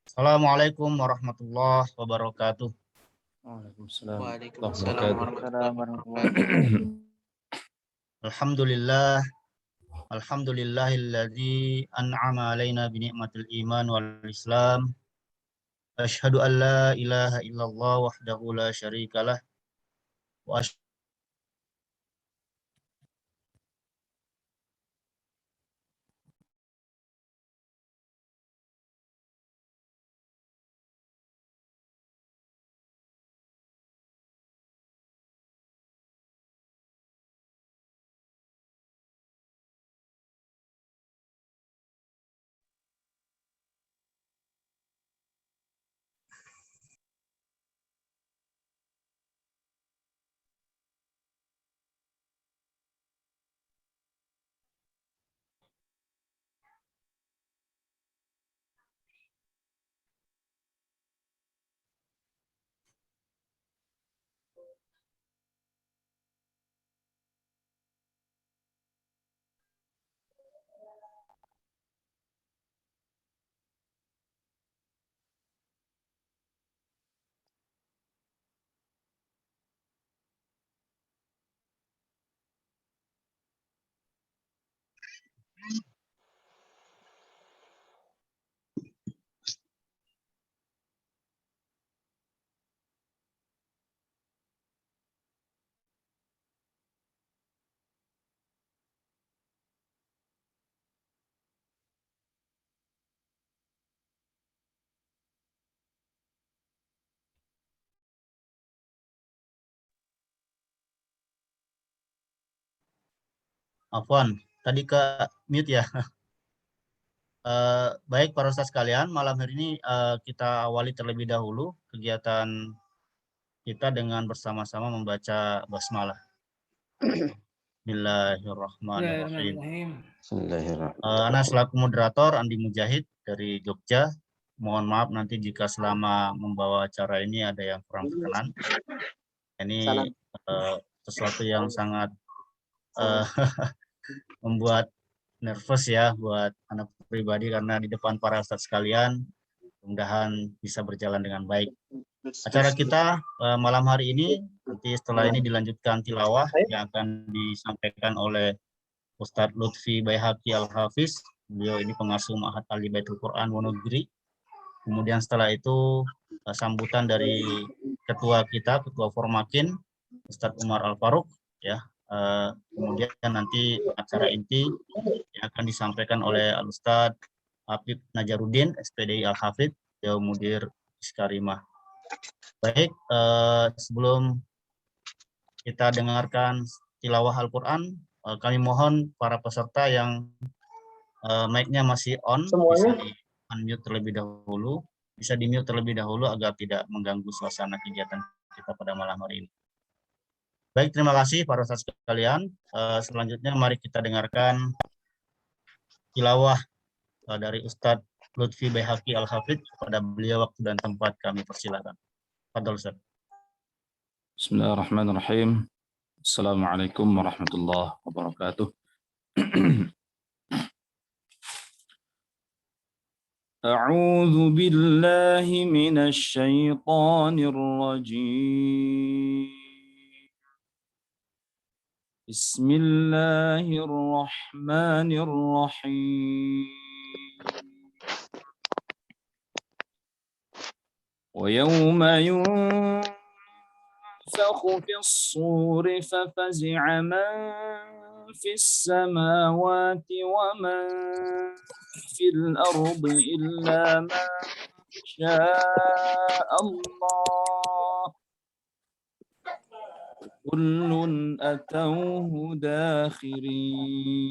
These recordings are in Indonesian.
Assalamualaikum warahmatullahi wabarakatuh. Waalaikumsalam. Waalaikumsalam warahmatullahi wabarakatuh. Alhamdulillah, alhamdulillahilladzi an'ama alaina bi ni'matil iman wal islam. Asyhadu an la ilaha illallah wahdahu la syarikalah wa afwan, tadi ke mute ya. Baik para ustaz sekalian, malam hari ini kita awali terlebih dahulu kegiatan kita dengan bersama-sama membaca basmalah. Bismillahirrahmanirrahim. Ana selaku moderator Andi Mujahid dari Jogja. Mohon maaf nanti jika selama membawa acara ini ada yang kurang berkenan. Ini sesuatu yang sangat membuat nervous ya buat anak pribadi karena di depan para ustadz sekalian. Mudah-mudahan bisa berjalan dengan baik. Acara kita malam hari ini, nanti setelah ini dilanjutkan tilawah yang akan disampaikan oleh Ustadz Lutfi Baihaqi Al-Hafiz. Beliau ini pengasuh Ma'had Ahli Baitul Quran Wonogiri. Kemudian setelah itu sambutan dari ketua kita, ketua Formakin, Ustadz Umar Al-Faruq. Ya. Kemudian nanti acara inti yang akan disampaikan oleh Al-Ustadz Habib Najaruddin, SPDI Al-Hafidh, Beliau Mudir Iskarimah. Baik, sebelum kita dengarkan tilawah Al-Quran, kami mohon para peserta yang mic-nya masih on, bisa di-unmute terlebih dahulu, bisa di-mute terlebih dahulu agar tidak mengganggu suasana kegiatan kita pada malam hari ini. Baik, terima kasih para ustaz sekalian. Selanjutnya mari kita dengarkan tilawah dari Ustadz Lutfi Baihaqi Al-Hafidh. Kepada beliau waktu dan tempat kami persilakan. Fadhol Ustaz. Bismillahirrahmanirrahim. Assalamualaikum warahmatullahi wabarakatuh. A'udzu billahi minasy syaithanir rajim. Bismillahirrahmanirrahim. Wa yawma ينفخ في الصور ففزع من في السماوات ومن في الأرض إلا ما شاء الله كل أتوه داخرين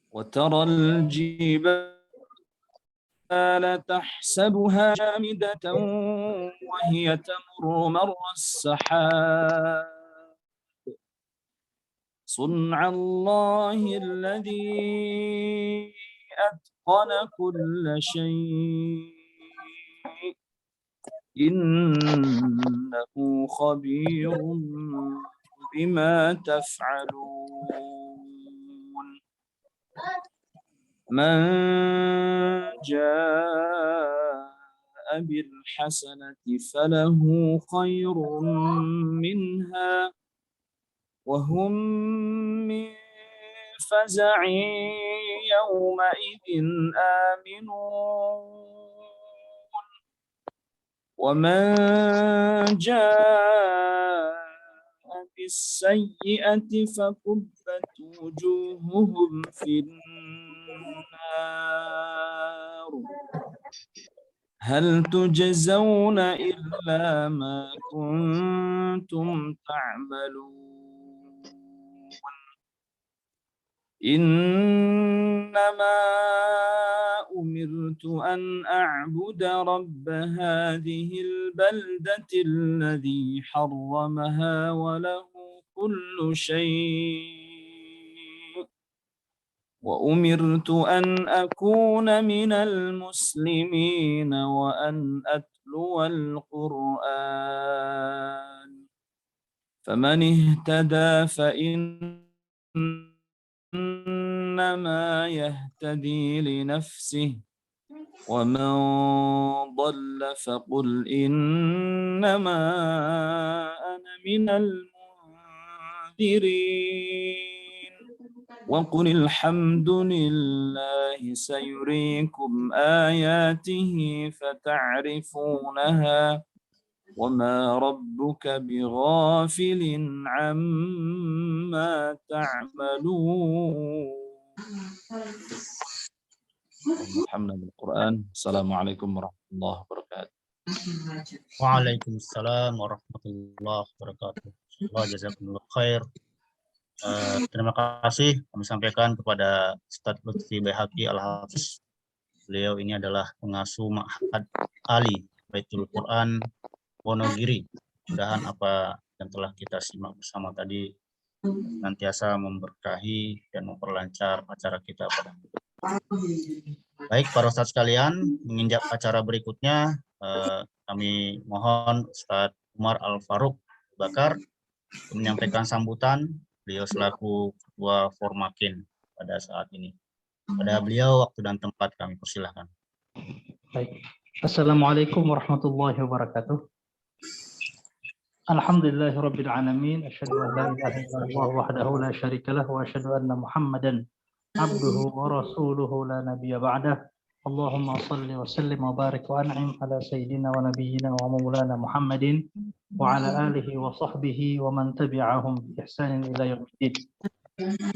وترى الجبال تحسبها جامدة وهي تمر مر السحاب صنع الله الذي أتقن كل شيء إنه خبير بما تفعلون من جاء بالحسنة فله خير منها وهم من فزع يومئذ آمنون ومن جاء بالسيئة فكبت وجوههم في النار هل تجزون إلا ما كنتم تعملون إنما أمرت أن أعبد رب هذه البلدة الذي حرمها وله كل شيء وأمرت أن أكون من المسلمين وأن أتلو القرآن فمن اهتدى فإنما يهتدي لنفسه ومن ضل فقل إنما أنا من المنذرين وقل الحمد لله سيريكم آياته فتعرفونها وما ربك بغافل عما تعملون الحمد بالقرآن السلام عليكم ورحمة الله وبركاته Waalaikumsalam warahmatullahi wabarakatuh. Allah jazakumullah khair. Terima kasih kami sampaikan kepada Ustadz Lutfi Baihaqi Al-Hafiz. Beliau ini adalah pengasuh Ma'had Ali Baitul Quran Wonogiri. Mudah-mudahan apa yang telah kita simak bersama tadi nantiasa memberkahi dan memperlancar acara kita pada hari ini. Baik para Ustadz sekalian, menginjak acara berikutnya, kami mohon Ustadz Umar Al-Faruq Bakar menyampaikan sambutan. Beliau selaku Ketua Formakin pada saat ini. Pada beliau waktu dan tempat kami persilahkan. Baik. Assalamualaikum warahmatullahi wabarakatuh. Alhamdulillahirabbil alamin, asyhadu an la ilaha illallah wahdahu la syarika lah wa asyhadu anna Muhammadan abduhu wa rasuluhu la nabiyya ba'dah. Allahumma shalli wa sallim wa barik wa an'im ala sayyidina wa nabiyyina wa maulana Muhammadin wa ala alihi wa sahbihi wa man tabi'ahum bi ihsanin ila yaumiddin.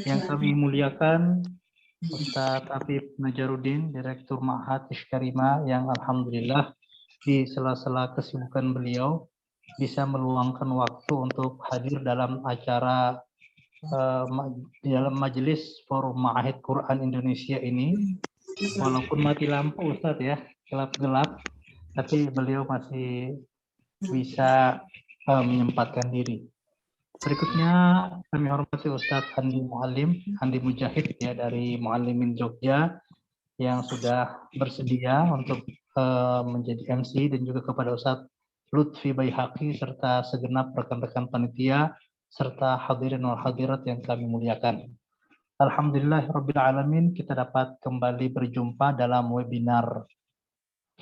Yang kami muliakan Ustaz Habib Najaruddin, Direktur Ma'had Ishkarima, yang alhamdulillah di sela-sela kesibukan beliau bisa meluangkan waktu untuk hadir dalam acara dalam majelis Forum Ma'ahid Quran Indonesia ini. Walaupun mati lampu Ustaz ya, gelap-gelap, tapi beliau masih bisa menyempatkan diri. Berikutnya kami hormati Ustadz Andi Muallim, Andi Mujahid ya dari Muallimin Jogja yang sudah bersedia untuk menjadi MC, dan juga kepada Ustadz Lutfi Baihaqi serta segenap rekan-rekan panitia serta hadirin wal hadirat yang kami muliakan. Alhamdulillahirabbil alamin, kita dapat kembali berjumpa dalam webinar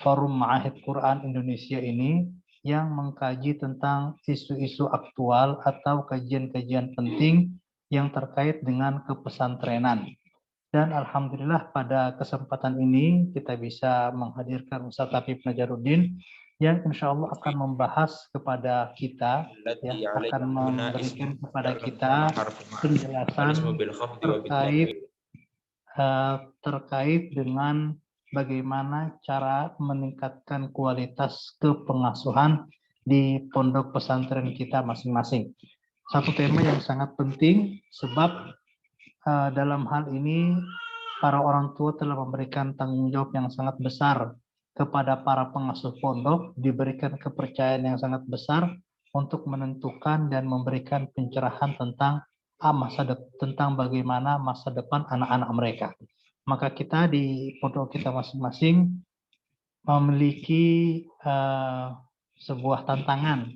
Forum Ma'ahid Quran Indonesia ini yang mengkaji tentang isu-isu aktual atau kajian-kajian penting yang terkait dengan kepesantrenan. Dan alhamdulillah pada kesempatan ini kita bisa menghadirkan Ustaz Habib Najaruddin yang insya Allah akan membahas kepada kita, ya, akan memberikan kepada kita penjelasan terkait dengan bagaimana cara meningkatkan kualitas kepengasuhan di pondok pesantren kita masing-masing. Satu tema yang sangat penting sebab dalam hal ini para orang tua telah memberikan tanggung jawab yang sangat besar kepada para pengasuh pondok, diberikan kepercayaan yang sangat besar untuk menentukan dan memberikan pencerahan tentang tentang bagaimana masa depan anak-anak mereka. Maka kita di pondok kita masing-masing memiliki sebuah tantangan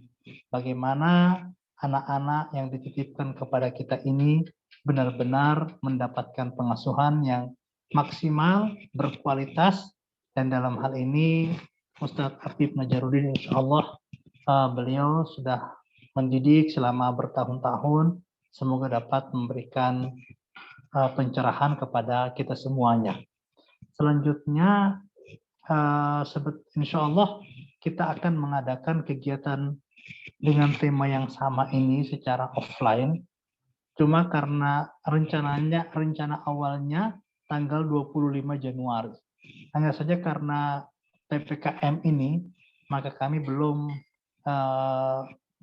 bagaimana anak-anak yang dititipkan kepada kita ini benar-benar mendapatkan pengasuhan yang maksimal, berkualitas, dan dalam hal ini Ustadz Habib Najaruddin insya Allah beliau sudah mendidik selama bertahun-tahun, semoga dapat memberikan pencerahan kepada kita semuanya. Selanjutnya, insya Allah kita akan mengadakan kegiatan dengan tema yang sama ini secara offline. Cuma karena rencana awalnya tanggal 25 Januari. Hanya saja karena PPKM ini, maka kami belum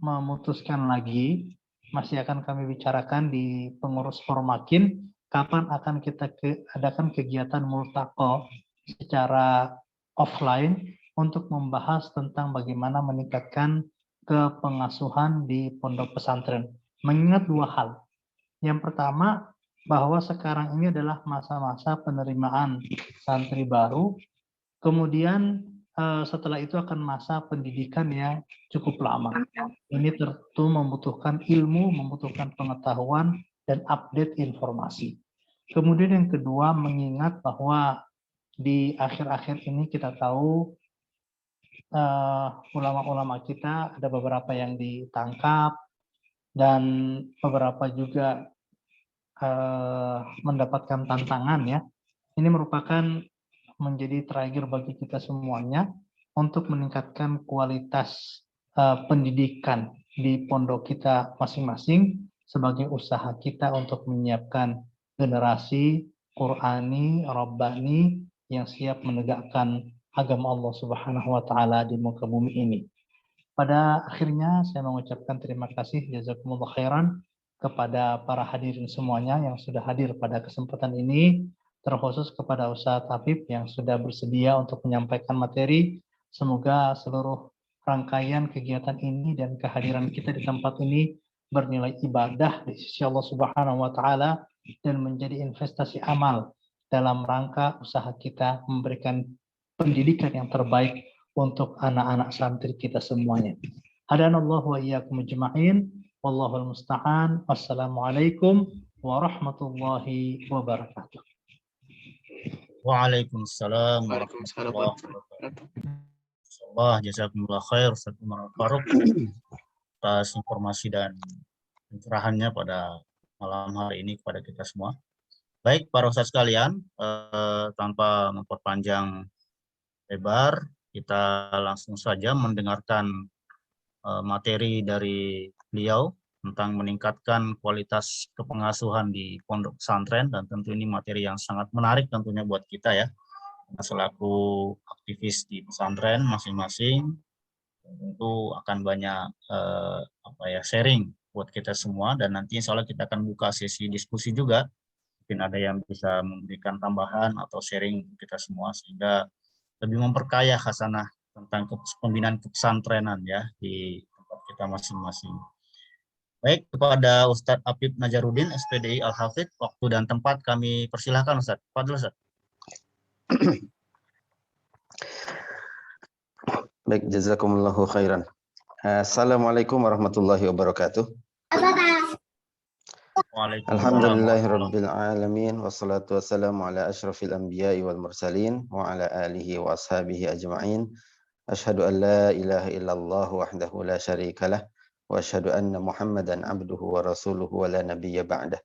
memutuskan lagi. Masih akan kami bicarakan di pengurus Formakin kapan akan kita adakan kegiatan multaqo secara offline untuk membahas tentang bagaimana meningkatkan kepengasuhan di pondok pesantren. Mengingat dua hal. Yang pertama, bahwa sekarang ini adalah masa-masa penerimaan santri baru. Kemudian setelah itu akan masa pendidikan yang cukup lama. Ini tentu membutuhkan ilmu, membutuhkan pengetahuan, dan update informasi. Kemudian yang kedua, mengingat bahwa di akhir-akhir ini kita tahu ulama-ulama kita ada beberapa yang ditangkap dan beberapa juga mendapatkan tantangan ya. Ini merupakan menjadi trigger bagi kita semuanya untuk meningkatkan kualitas pendidikan di pondok kita masing-masing sebagai usaha kita untuk menyiapkan generasi Qur'ani, Rabbani yang siap menegakkan agama Allah Subhanahu wa taala di muka bumi ini. Pada akhirnya saya mengucapkan terima kasih jazakumullah khairan kepada para hadirin semuanya yang sudah hadir pada kesempatan ini, terkhusus kepada Ustadz Habib yang sudah bersedia untuk menyampaikan materi. Semoga seluruh rangkaian kegiatan ini dan kehadiran kita di tempat ini bernilai ibadah di sisi Allah Subhanahu wa taala dan menjadi investasi amal dalam rangka usaha kita memberikan pendidikan yang terbaik untuk anak-anak santri kita semuanya. Hadanallahu wa iyyakum ajma'in. Wallahul musta'an. Wassalamualaikum warahmatullahi wabarakatuh. Waalaikumsalam warahmatullahi wabarakatuh. Jazakumullah khair Ustaz Umar Faruk atas informasi dan pencerahannya pada malam hari ini kepada kita semua. Baik para ustaz sekalian, tanpa memperpanjang lebar, kita langsung saja mendengarkan materi dari beliau tentang meningkatkan kualitas kepengasuhan di pondok pesantren, dan tentu ini materi yang sangat menarik tentunya buat kita ya, selaku aktivis di pesantren masing-masing tentu akan banyak sharing buat kita semua, dan nanti insya Allah kita akan buka sesi diskusi juga, mungkin ada yang bisa memberikan tambahan atau sharing kita semua sehingga lebih memperkaya khasanah tentang pembinaan kepesantrenan ya di tempat kita masing-masing. Baik, kepada Ustadz Habib Najaruddin, SPDI Al-Hafidh, waktu dan tempat kami persilahkan Ustadz. Fadil Ustadz. Baik, jazakumullahu khairan. Assalamualaikum warahmatullahi wabarakatuh. Alhamdulillahirabbil alamin wassalatu wassalamu ala asyrafil anbiya'i wal mursalin wa ala alihi wa ashabihi ajma'in. Asyhadu an la ilaha illallah wahdahu la syarikalah wa asyhadu anna Muhammadan abduhu wa rasuluhu wa la nabiyya ba'dah.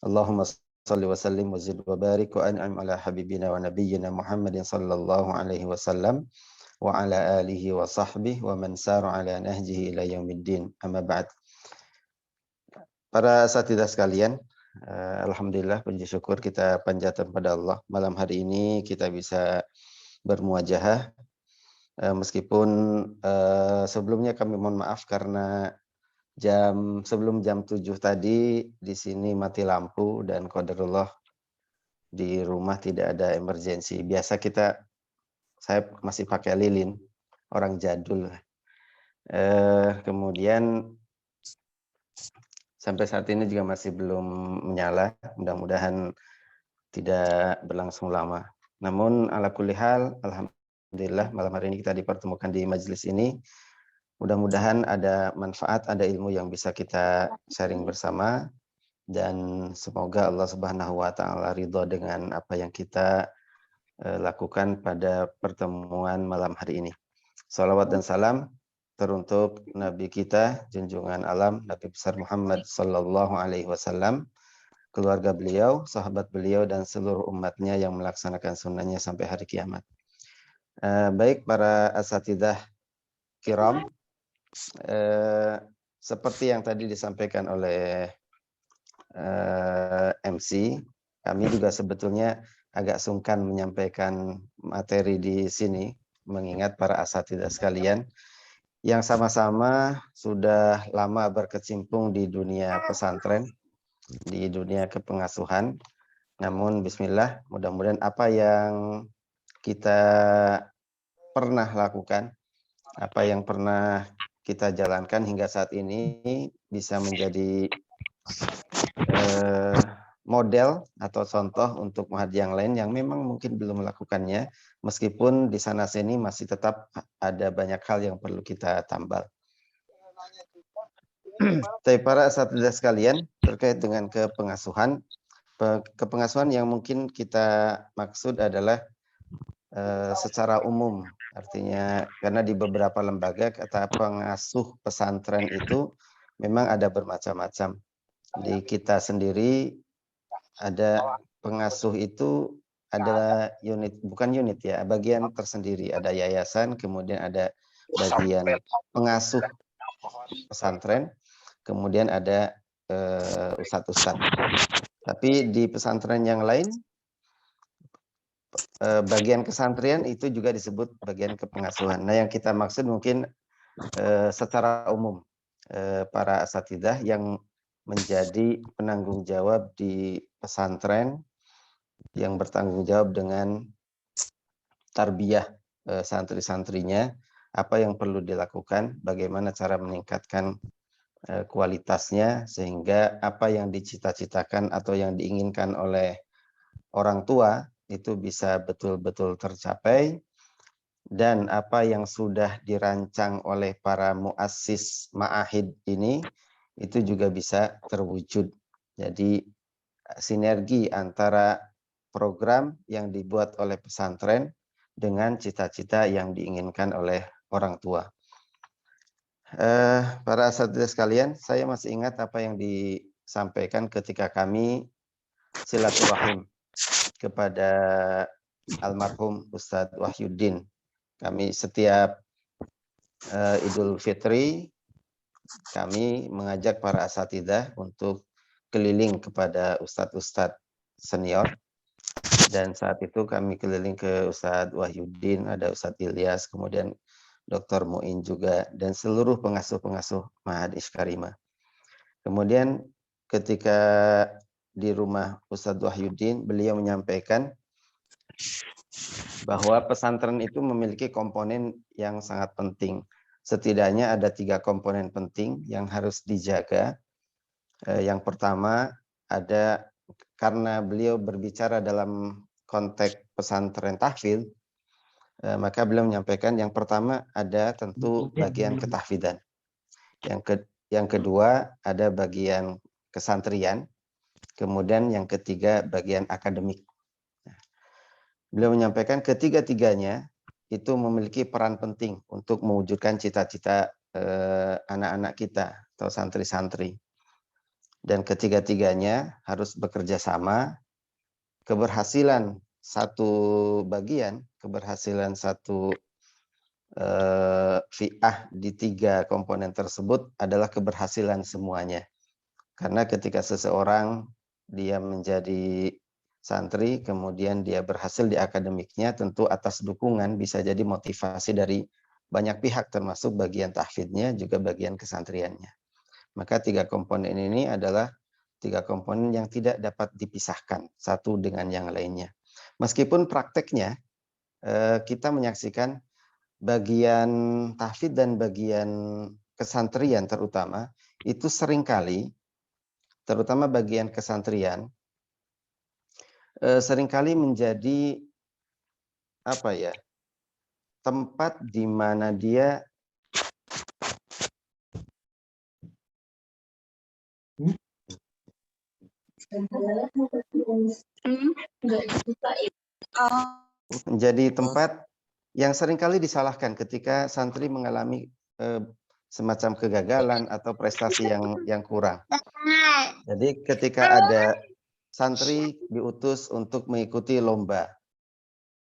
Allahumma shalli wa sallim wa zid wa barik wa an'im ala habibina wa nabiyyina Muhammadin sallallahu alaihi wasallam wa ala alihi wa sahbihi wa man sara ala nahjihi ila yaumiddin. Amma ba'd. Para asatidzah sekalian, alhamdulillah puji syukur kita panjatkan pada Allah. Malam hari ini kita bisa bermuajahah, meskipun sebelumnya kami mohon maaf karena sebelum jam 7 tadi di sini mati lampu dan qadarullah di rumah tidak ada emergensi. Biasa saya masih pakai lilin, orang jadul. Kemudian sampai saat ini juga masih belum menyala, mudah-mudahan tidak berlangsung lama. Namun ala kulli hal, alhamdulillah malam hari ini kita dipertemukan di majelis ini. Mudah-mudahan ada manfaat, ada ilmu yang bisa kita sharing bersama. dan semoga Allah Subhanahu wa taala ridho dengan apa yang kita lakukan pada pertemuan malam hari ini. Salawat dan salam teruntuk Nabi kita, junjungan alam Nabi besar Muhammad sallallahu alaihi wasallam, keluarga beliau, sahabat beliau, dan seluruh umatnya yang melaksanakan sunnahnya sampai hari kiamat. Baik para asatidah kiram, seperti yang tadi disampaikan oleh MC, kami juga sebetulnya agak sungkan menyampaikan materi di sini, mengingat para asatidah sekalian yang sama-sama sudah lama berkecimpung di dunia pesantren, di dunia kepengasuhan. Namun bismillah, mudah-mudahan apa yang kita pernah lakukan, apa yang pernah kita jalankan hingga saat ini bisa menjadi model atau contoh untuk muhad yang lain yang memang mungkin belum melakukannya, meskipun di sana sini masih tetap ada banyak hal yang perlu kita tambal. Tapi para asatidzah sekalian, terkait dengan kepengasuhan yang mungkin kita maksud adalah secara umum, artinya karena di beberapa lembaga kata pengasuh pesantren itu memang ada bermacam-macam. Di kita sendiri ada pengasuh itu ada unit, bukan unit ya, bagian tersendiri, ada yayasan, kemudian ada bagian pengasuh pesantren, kemudian ada ustadz-ustadz. Tapi di pesantren yang lain, bagian kesantrian itu juga disebut bagian kepengasuhan. Nah, yang kita maksud mungkin secara umum para asatidzah yang menjadi penanggung jawab di pesantren, yang bertanggung jawab dengan tarbiyah santri-santrinya, apa yang perlu dilakukan, bagaimana cara meningkatkan kualitasnya, sehingga apa yang dicita-citakan atau yang diinginkan oleh orang tua itu bisa betul-betul tercapai, dan apa yang sudah dirancang oleh para muassis ma'ahid ini itu juga bisa terwujud. Jadi sinergi antara program yang dibuat oleh pesantren dengan cita-cita yang diinginkan oleh orang tua. Para asatidzah sekalian, saya masih ingat apa yang disampaikan ketika kami silaturahim kepada almarhum Ustadz Wahyuddin. Kami setiap Idul Fitri, kami mengajak para asatidzah untuk keliling kepada ustadz-ustadz senior. Dan saat itu kami keliling ke Ustadz Wahyuddin, ada Ustadz Ilyas, kemudian Dr. Muin juga, dan seluruh pengasuh-pengasuh Ma'had Ishkarima. Kemudian ketika di rumah Ustadz Wahyuddin, beliau menyampaikan bahwa pesantren itu memiliki komponen yang sangat penting. Setidaknya ada 3 komponen penting yang harus dijaga. Yang pertama ada, karena beliau berbicara dalam konteks pesantren tahfidz, maka beliau menyampaikan yang pertama ada tentu bagian ketahfidzan. Yang kedua ada bagian kesantrian, kemudian yang ketiga bagian akademik. Beliau menyampaikan ketiga-tiganya itu memiliki peran penting untuk mewujudkan cita-cita anak-anak kita atau santri-santri. Dan ketiga-tiganya harus bekerja sama. Keberhasilan satu bagian, keberhasilan satu fi'ah di 3 komponen tersebut adalah keberhasilan semuanya. Karena ketika seseorang dia menjadi santri, kemudian dia berhasil di akademiknya, tentu atas dukungan bisa jadi motivasi dari banyak pihak, termasuk bagian tahfidznya, juga bagian kesantriannya. Maka 3 komponen ini adalah 3 komponen yang tidak dapat dipisahkan satu dengan yang lainnya. Meskipun prakteknya kita menyaksikan bagian tahfidz dan bagian kesantrian terutama, itu seringkali, terutama bagian kesantrian, seringkali menjadi apa ya, tempat di mana dia Menjadi tempat yang seringkali disalahkan ketika santri mengalami semacam kegagalan atau prestasi yang kurang. Jadi ketika ada santri diutus untuk mengikuti lomba,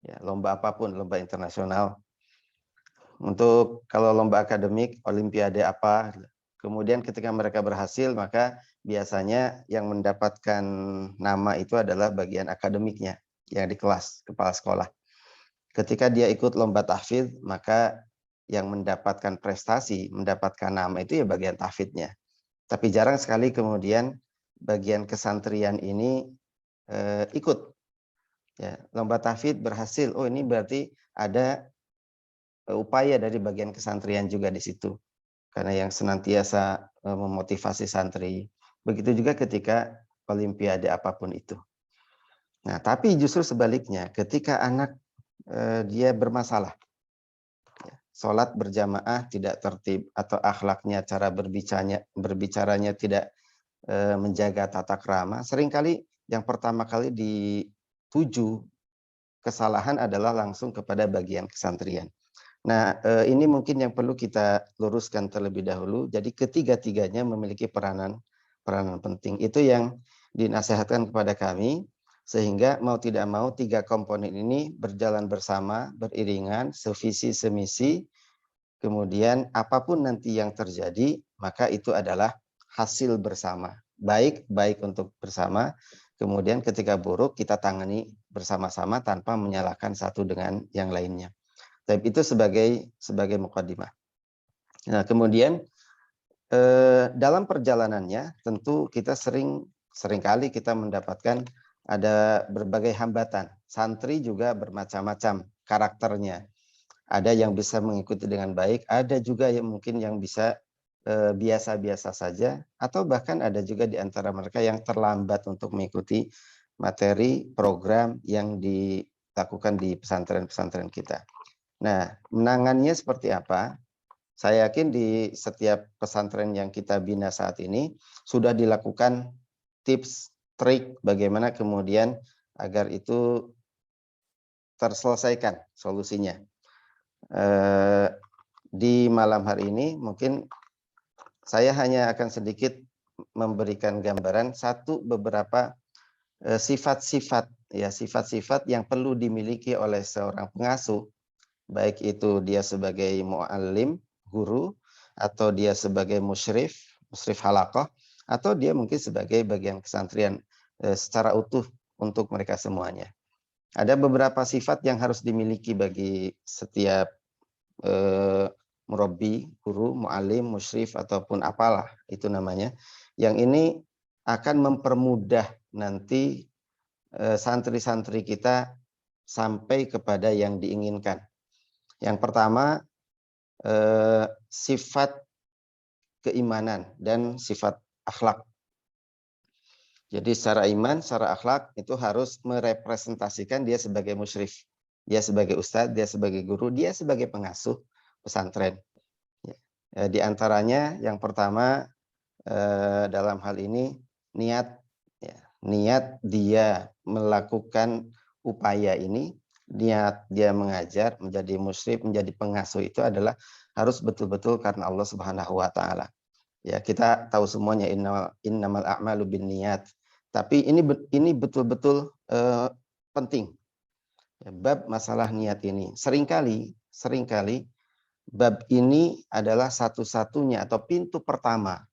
ya, lomba apapun, lomba internasional, untuk kalau lomba akademik, olimpiade apa, kemudian ketika mereka berhasil, maka biasanya yang mendapatkan nama itu adalah bagian akademiknya, yang di kelas, kepala sekolah. Ketika dia ikut lomba tahfidz, maka yang mendapatkan prestasi, mendapatkan nama itu ya bagian tahfidznya. Tapi jarang sekali kemudian bagian kesantrian ini ikut. Ya, lomba tahfidz berhasil, oh ini berarti ada upaya dari bagian kesantrian juga di situ. Karena yang senantiasa memotivasi santri. Begitu juga ketika olimpiade apapun itu. Nah, tapi justru sebaliknya, ketika anak dia bermasalah, sholat berjamaah tidak tertib, atau akhlaknya, cara berbicaranya tidak menjaga tata krama, seringkali yang pertama kali dituju kesalahan adalah langsung kepada bagian kesantrian. Nah, ini mungkin yang perlu kita luruskan terlebih dahulu. Jadi ketiga-tiganya memiliki peranan penting. Itu yang dinasihatkan kepada kami, sehingga mau tidak mau tiga komponen ini berjalan bersama, beriringan, sevisi, semisi. Kemudian apapun nanti yang terjadi, maka itu adalah hasil bersama. Baik untuk bersama. Kemudian ketika buruk kita tangani bersama-sama tanpa menyalahkan satu dengan yang lainnya. Tapi itu sebagai mukadimah. Nah, kemudian dalam perjalanannya tentu kita seringkali kita mendapatkan ada berbagai hambatan. Santri juga bermacam-macam karakternya. Ada yang bisa mengikuti dengan baik, ada juga yang mungkin yang bisa biasa-biasa saja, atau bahkan ada juga di antara mereka yang terlambat untuk mengikuti materi program yang dilakukan di pesantren-pesantren kita. Nah, menangannya seperti apa? Saya yakin di setiap pesantren yang kita bina saat ini sudah dilakukan tips, trik bagaimana kemudian agar itu terselesaikan solusinya. Di malam hari ini mungkin saya hanya akan sedikit memberikan gambaran beberapa sifat-sifat yang perlu dimiliki oleh seorang pengasuh, baik itu dia sebagai muallim, guru, atau dia sebagai musyrif halaqah, atau dia mungkin sebagai bagian kesantrian secara utuh untuk mereka semuanya. Ada beberapa sifat yang harus dimiliki bagi setiap murabbi, guru, muallim, musyrif, ataupun apalah itu namanya. Yang ini akan mempermudah nanti santri-santri kita sampai kepada yang diinginkan. Yang pertama, sifat keimanan dan sifat akhlak. Jadi secara iman, secara akhlak itu harus merepresentasikan dia sebagai musyrif, dia sebagai ustadz, dia sebagai guru, dia sebagai pengasuh pesantren. Di antaranya yang pertama dalam hal ini niat dia melakukan upaya ini, niat dia mengajar, menjadi musyrif, menjadi pengasuh itu adalah harus betul-betul karena Allah Subhanahu wa taala. Ya, kita tahu semuanya innamal a'malu binniyat. Tapi ini betul-betul penting. Bab masalah niat ini. Seringkali bab ini adalah satu-satunya atau pintu pertama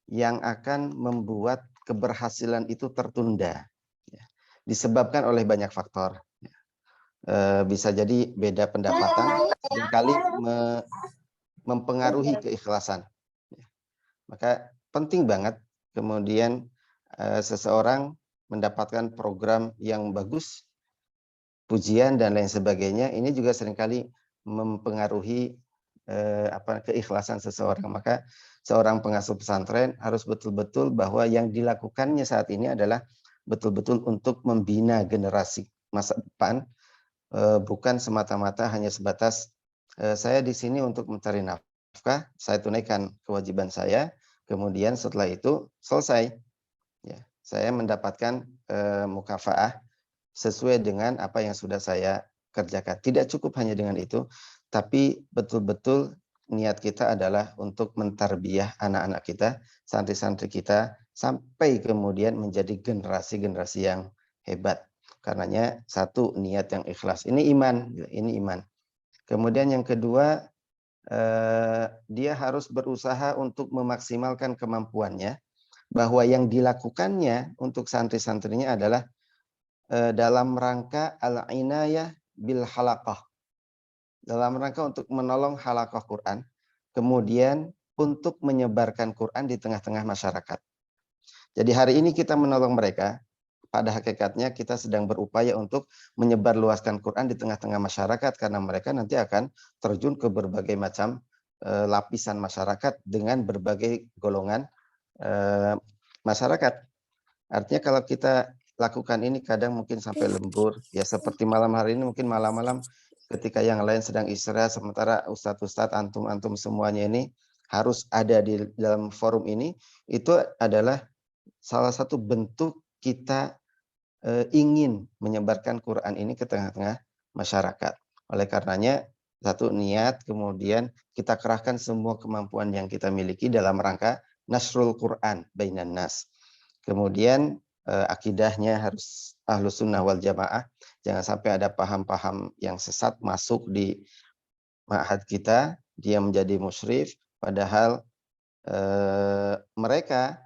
yang akan membuat keberhasilan itu tertunda. Disebabkan oleh banyak faktor. Bisa jadi beda pendapatan, seringkali mempengaruhi keikhlasan. Maka penting banget kemudian seseorang mendapatkan program yang bagus, pujian dan lain sebagainya. Ini juga seringkali mempengaruhi keikhlasan seseorang. Maka seorang pengasuh pesantren harus betul-betul bahwa yang dilakukannya saat ini adalah betul-betul untuk membina generasi masa depan, bukan semata-mata hanya sebatas saya di sini untuk mencari nafkah, saya tunaikan kewajiban saya, kemudian setelah itu selesai. Ya, saya mendapatkan mukafaah sesuai dengan apa yang sudah saya kerjakan. Tidak cukup hanya dengan itu, tapi betul-betul niat kita adalah untuk mentarbiyah anak-anak kita, santri-santri kita, sampai kemudian menjadi generasi-generasi yang hebat. Karenanya satu, niat yang ikhlas. Ini iman, ini iman. Kemudian yang kedua, dia harus berusaha untuk memaksimalkan kemampuannya, bahwa yang dilakukannya untuk santri-santrinya adalah dalam rangka al-inayah bil halaqah, dalam rangka untuk menolong halaqah Quran, kemudian untuk menyebarkan Quran di tengah-tengah masyarakat. Jadi hari ini kita menolong mereka, pada hakikatnya kita sedang berupaya untuk menyebarluaskan Quran di tengah-tengah masyarakat, karena mereka nanti akan terjun ke berbagai macam lapisan masyarakat dengan berbagai golongan masyarakat. Artinya kalau kita lakukan ini kadang mungkin sampai lembur, ya seperti malam hari ini mungkin malam-malam ketika yang lain sedang istirahat, sementara ustadz-ustadz, antum-antum semuanya ini harus ada di dalam forum ini, itu adalah salah satu bentuk kita ingin menyebarkan Quran ini ke tengah-tengah masyarakat. Oleh karenanya, satu niat, kemudian kita kerahkan semua kemampuan yang kita miliki dalam rangka nasrul Quran bainan nas. Kemudian akidahnya harus ahlus sunnah wal jamaah. Jangan sampai ada paham-paham yang sesat masuk di ma'had kita, dia menjadi musyrif, padahal mereka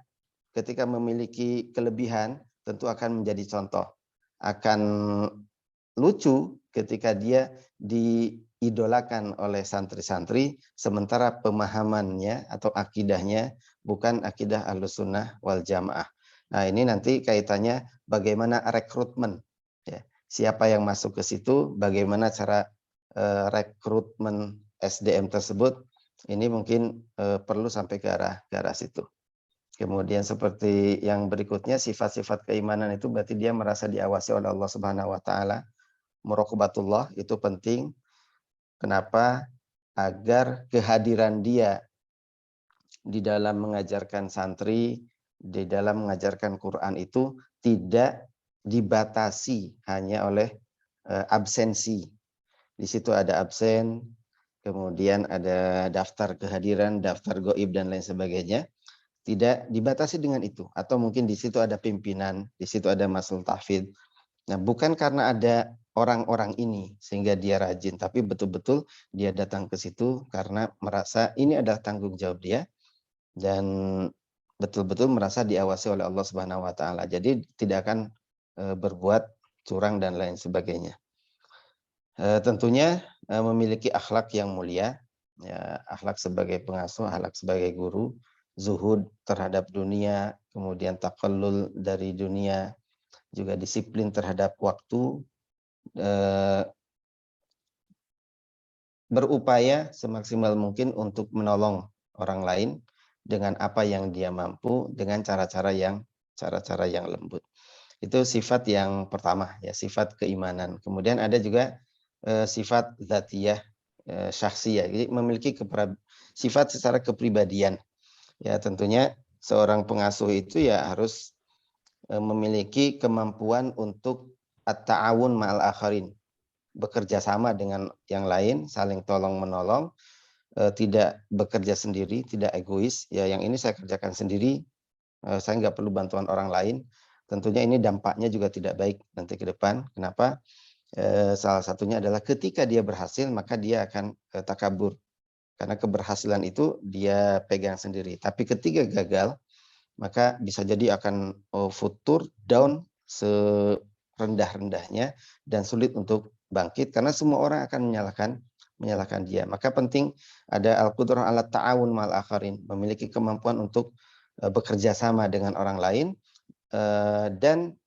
ketika memiliki kelebihan tentu akan menjadi contoh. Akan lucu ketika dia diidolakan oleh santri-santri, sementara pemahamannya atau akidahnya bukan akidah ahlus sunnah wal jamaah. Nah ini nanti kaitannya bagaimana rekrutmen, ya. Siapa yang masuk ke situ, bagaimana cara rekrutmen SDM tersebut, ini mungkin perlu sampai ke arah situ. Kemudian seperti yang berikutnya, sifat-sifat keimanan itu berarti dia merasa diawasi oleh Allah Subhanahu wa taala. Muraqabatullah itu penting. Kenapa? Agar kehadiran dia di dalam mengajarkan santri, di dalam mengajarkan Quran itu tidak dibatasi hanya oleh absensi. Di situ ada absen, kemudian ada daftar kehadiran, daftar gaib dan lain sebagainya. Tidak dibatasi dengan itu, atau mungkin di situ ada pimpinan, di situ ada masul tahfidz. Nah, bukan karena ada orang-orang ini sehingga dia rajin, tapi betul-betul dia datang ke situ karena merasa ini adalah tanggung jawab dia dan betul-betul merasa diawasi oleh Allah Subhanahu wa taala. Jadi tidak akan berbuat curang dan lain sebagainya. Tentunya memiliki akhlak yang mulia, ya, akhlak sebagai pengasuh, akhlak sebagai guru, zuhud terhadap dunia, kemudian takallul dari dunia, juga disiplin terhadap waktu, berupaya semaksimal mungkin untuk menolong orang lain dengan apa yang dia mampu, dengan cara-cara yang lembut. Itu sifat yang pertama, ya, sifat keimanan. Kemudian ada juga sifat dzatiyah, syakhsiyah, jadi memiliki sifat secara kepribadian. Ya, tentunya seorang pengasuh itu ya harus memiliki kemampuan untuk at-ta'awun ma'al akharin, bekerja sama dengan yang lain, saling tolong menolong, tidak bekerja sendiri, tidak egois. Ya, yang ini saya kerjakan sendiri, saya nggak perlu bantuan orang lain. Tentunya ini dampaknya juga tidak baik nanti ke depan. Kenapa? Salah satunya adalah ketika dia berhasil, maka dia akan takabur. Karena keberhasilan itu dia pegang sendiri. Tapi ketika gagal, maka bisa jadi akan futur, down, serendah-rendahnya, dan sulit untuk bangkit. Karena semua orang akan menyalahkan dia. Maka penting ada al-qudrah ala ta'awun ma'al akharin. Memiliki kemampuan untuk bekerja sama dengan orang lain. Dan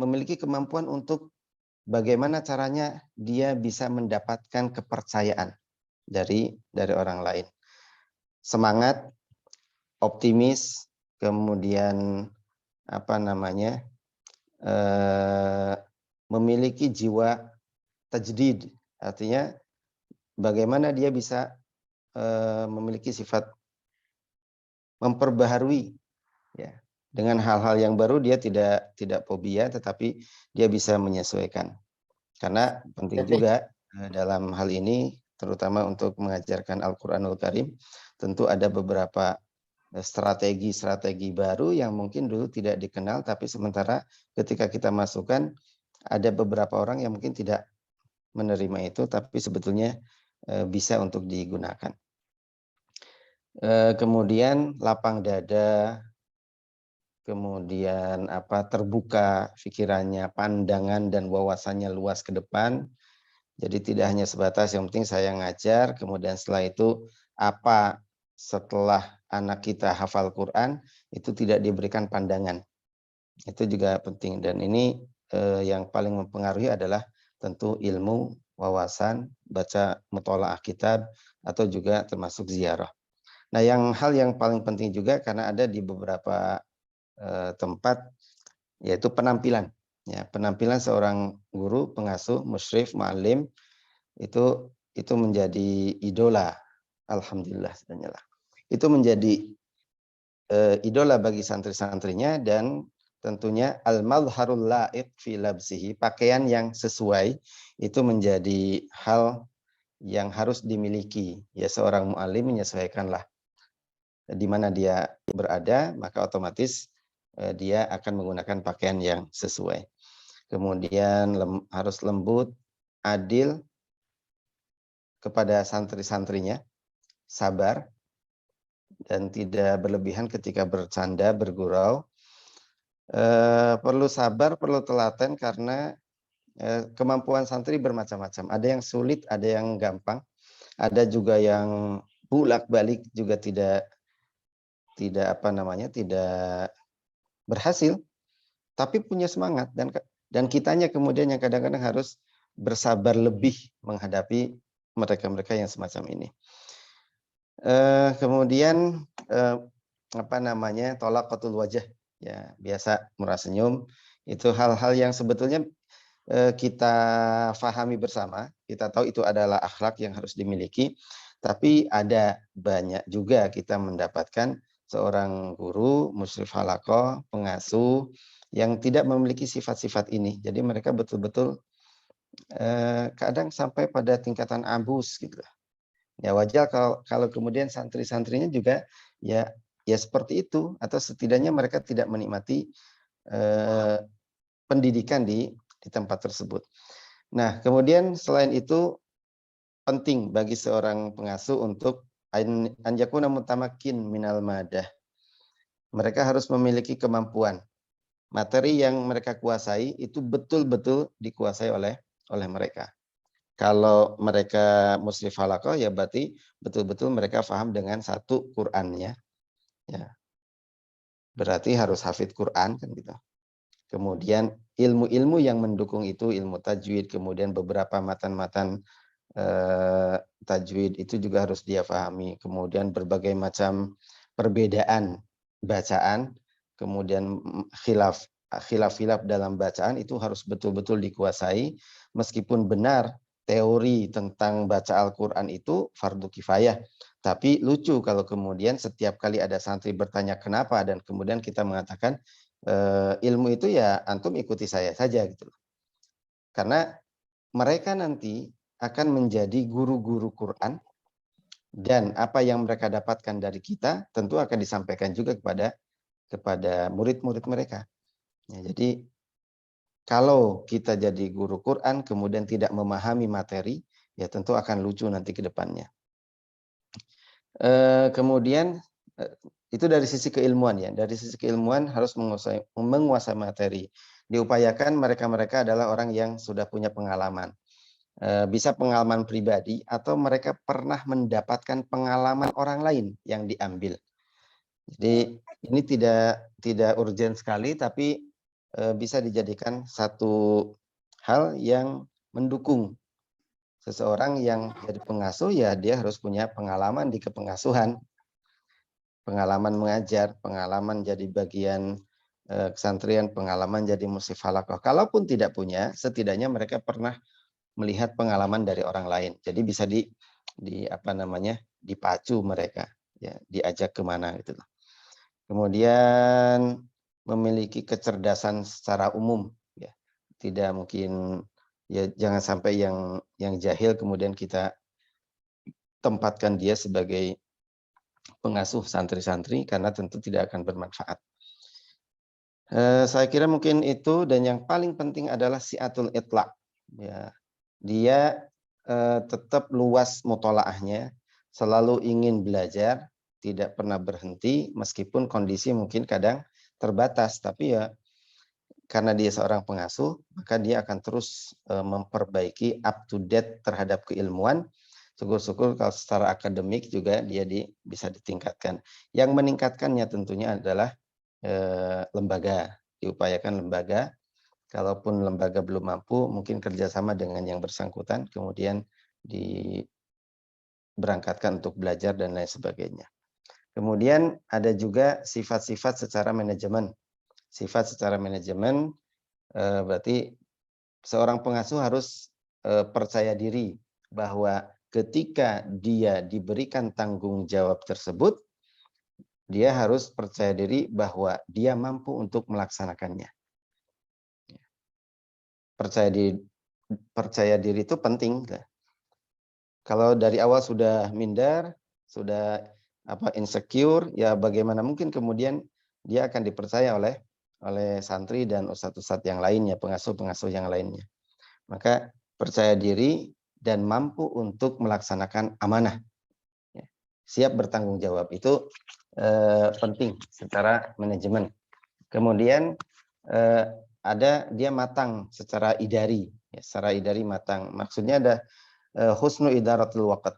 memiliki kemampuan untuk bagaimana caranya dia bisa mendapatkan kepercayaan dari orang lain. Semangat, optimis, kemudian memiliki jiwa tajdid, artinya bagaimana dia bisa memiliki sifat memperbaharui, ya, Dengan hal-hal yang baru dia tidak fobia, tetapi dia bisa menyesuaikan. Karena penting juga dalam hal ini, terutama untuk mengajarkan Al-Quranul Karim, tentu ada beberapa strategi-strategi baru yang mungkin dulu tidak dikenal, tapi sementara ketika kita masukkan, ada beberapa orang yang mungkin tidak menerima itu, tapi sebetulnya bisa untuk digunakan. Kemudian lapang dada, kemudian terbuka pikirannya, pandangan dan wawasannya luas ke depan. Jadi tidak hanya sebatas yang penting saya ngajar, kemudian setelah itu apa setelah anak kita hafal Quran, itu tidak diberikan pandangan. Itu juga penting, dan ini yang paling mempengaruhi adalah tentu ilmu, wawasan, baca mutola'ah kitab, atau juga termasuk ziarah. Nah, hal yang paling penting juga karena ada di beberapa tempat, yaitu penampilan. Ya, penampilan seorang guru, pengasuh, musyrif, mu'allim itu menjadi idola. Alhamdulillah sebenarnya. Itu menjadi idola bagi santri-santrinya, dan tentunya al-madharul la'iq fi labsihi, pakaian yang sesuai itu menjadi hal yang harus dimiliki. Ya, seorang mu'allim menyesuaikanlah di mana dia berada, maka otomatis dia akan menggunakan pakaian yang sesuai. Kemudian harus lembut, adil kepada santri-santrinya, sabar, dan tidak berlebihan ketika bercanda, bergurau. Perlu sabar, perlu telaten karena kemampuan santri bermacam-macam. Ada yang sulit, ada yang gampang, ada juga yang bolak-balik juga tidak berhasil, tapi punya semangat, dan kitanya kemudian yang kadang-kadang harus bersabar lebih menghadapi mereka-mereka yang semacam ini. Kemudian tolaqatul wajah, ya, biasa murah senyum, itu hal-hal yang sebetulnya kita fahami bersama, kita tahu itu adalah akhlak yang harus dimiliki, tapi ada banyak juga kita mendapatkan seorang guru, musyrif halaqah, pengasuh yang tidak memiliki sifat-sifat ini. Jadi mereka betul-betul kadang sampai pada tingkatan abus gitu. Ya, wajar kalau kemudian santri-santrinya juga ya seperti itu, atau setidaknya mereka tidak menikmati pendidikan di tempat tersebut. Nah, kemudian selain itu penting bagi seorang pengasuh untuk anjakuna mutamakin minal madah. Mereka harus memiliki kemampuan. Materi yang mereka kuasai itu betul-betul dikuasai oleh mereka. Kalau mereka musyrif halaqah, ya berarti betul-betul mereka paham dengan satu Qur'annya. Ya. Berarti harus hafid Qur'an kan gitu. Kemudian ilmu-ilmu yang mendukung itu, ilmu tajwid, kemudian beberapa matan-matan tajwid itu juga harus dia pahami. Kemudian berbagai macam perbedaan bacaan, kemudian khilaf dalam bacaan itu harus betul-betul dikuasai. Meskipun benar teori tentang baca Al-Quran itu fardu kifayah, tapi lucu kalau kemudian setiap kali ada santri bertanya kenapa, dan kemudian kita mengatakan ilmu itu ya antum ikuti saya saja gitu. Karena mereka nanti akan menjadi guru-guru Quran, dan apa yang mereka dapatkan dari kita tentu akan disampaikan juga kepada murid-murid mereka. Ya, jadi kalau kita jadi guru Quran kemudian tidak memahami materi, ya tentu akan lucu nanti ke depannya. Kemudian itu dari sisi keilmuan, ya. Dari sisi keilmuan harus menguasai materi. Diupayakan mereka-mereka adalah orang yang sudah punya pengalaman. Bisa pengalaman pribadi atau mereka pernah mendapatkan pengalaman orang lain yang diambil. Jadi ini tidak urgent sekali, tapi bisa dijadikan satu hal yang mendukung seseorang yang jadi pengasuh, ya dia harus punya pengalaman di kepengasuhan, pengalaman mengajar, pengalaman jadi bagian kesantrian, pengalaman jadi musyrif halaqah. Kalaupun tidak punya, setidaknya mereka pernah melihat pengalaman dari orang lain. Jadi bisa dipacu mereka, ya, diajak kemana gitu. Kemudian memiliki kecerdasan secara umum, ya. Tidak mungkin, ya jangan sampai yang jahil kemudian kita tempatkan dia sebagai pengasuh santri-santri, karena tentu tidak akan bermanfaat. Saya kira mungkin itu, dan yang paling penting adalah si'atul itlaq. Ya, dia tetap luas mutolaahnya, selalu ingin belajar, tidak pernah berhenti meskipun kondisi mungkin kadang terbatas, tapi ya karena dia seorang pengasuh, maka dia akan terus memperbaiki, up to date terhadap keilmuan. Syukur-syukur kalau secara akademik juga dia bisa ditingkatkan. Yang meningkatkannya tentunya adalah lembaga, diupayakan lembaga. Kalaupun lembaga belum mampu, mungkin kerjasama dengan yang bersangkutan, kemudian diberangkatkan untuk belajar dan lain sebagainya. Kemudian ada juga sifat-sifat secara manajemen. Sifat secara manajemen berarti seorang pengasuh harus percaya diri bahwa ketika dia diberikan tanggung jawab tersebut, dia harus percaya diri bahwa dia mampu untuk melaksanakannya. Percaya diri itu penting. Kalau dari awal sudah minder, sudah insecure, ya bagaimana mungkin kemudian dia akan dipercaya oleh santri dan ustadz-ustadz yang lainnya, pengasuh-pengasuh yang lainnya. Maka percaya diri dan mampu untuk melaksanakan amanah. Siap bertanggung jawab, itu penting secara manajemen. Kemudian ada dia matang secara idari, ya, secara idari matang. Maksudnya ada husnu idaratul waqt.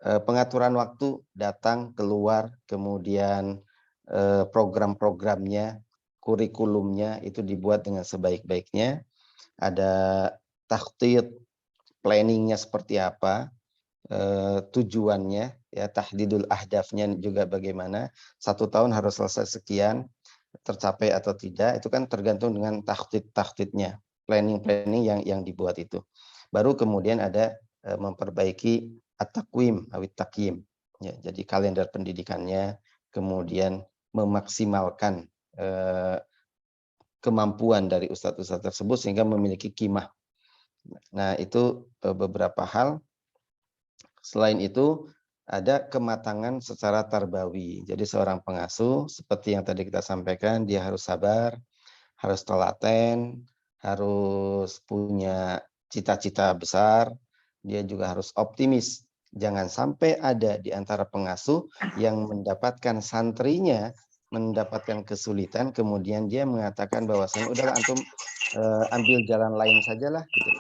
Pengaturan waktu, datang, keluar, kemudian program-programnya, kurikulumnya itu dibuat dengan sebaik-baiknya. Ada takhtid, planningnya seperti apa, tujuannya, ya tahdidul ahdafnya juga bagaimana, 1 tahun harus selesai sekian, tercapai atau tidak, itu kan tergantung dengan takhtidnya, planning yang dibuat itu. Baru kemudian ada memperbaiki at-taqwim awit taqyim, ya, jadi kalender pendidikannya, kemudian memaksimalkan kemampuan dari ustadz-ustadz tersebut sehingga memiliki qimah. Nah, itu beberapa hal. Selain itu, ada kematangan secara tarbawi. Jadi seorang pengasuh, seperti yang tadi kita sampaikan, dia harus sabar, harus telaten, harus punya cita-cita besar, dia juga harus optimis. Jangan sampai ada di antara pengasuh yang mendapatkan santrinya mendapatkan kesulitan, kemudian dia mengatakan bahwasanya udahlah antum ambil jalan lain sajalah gitu.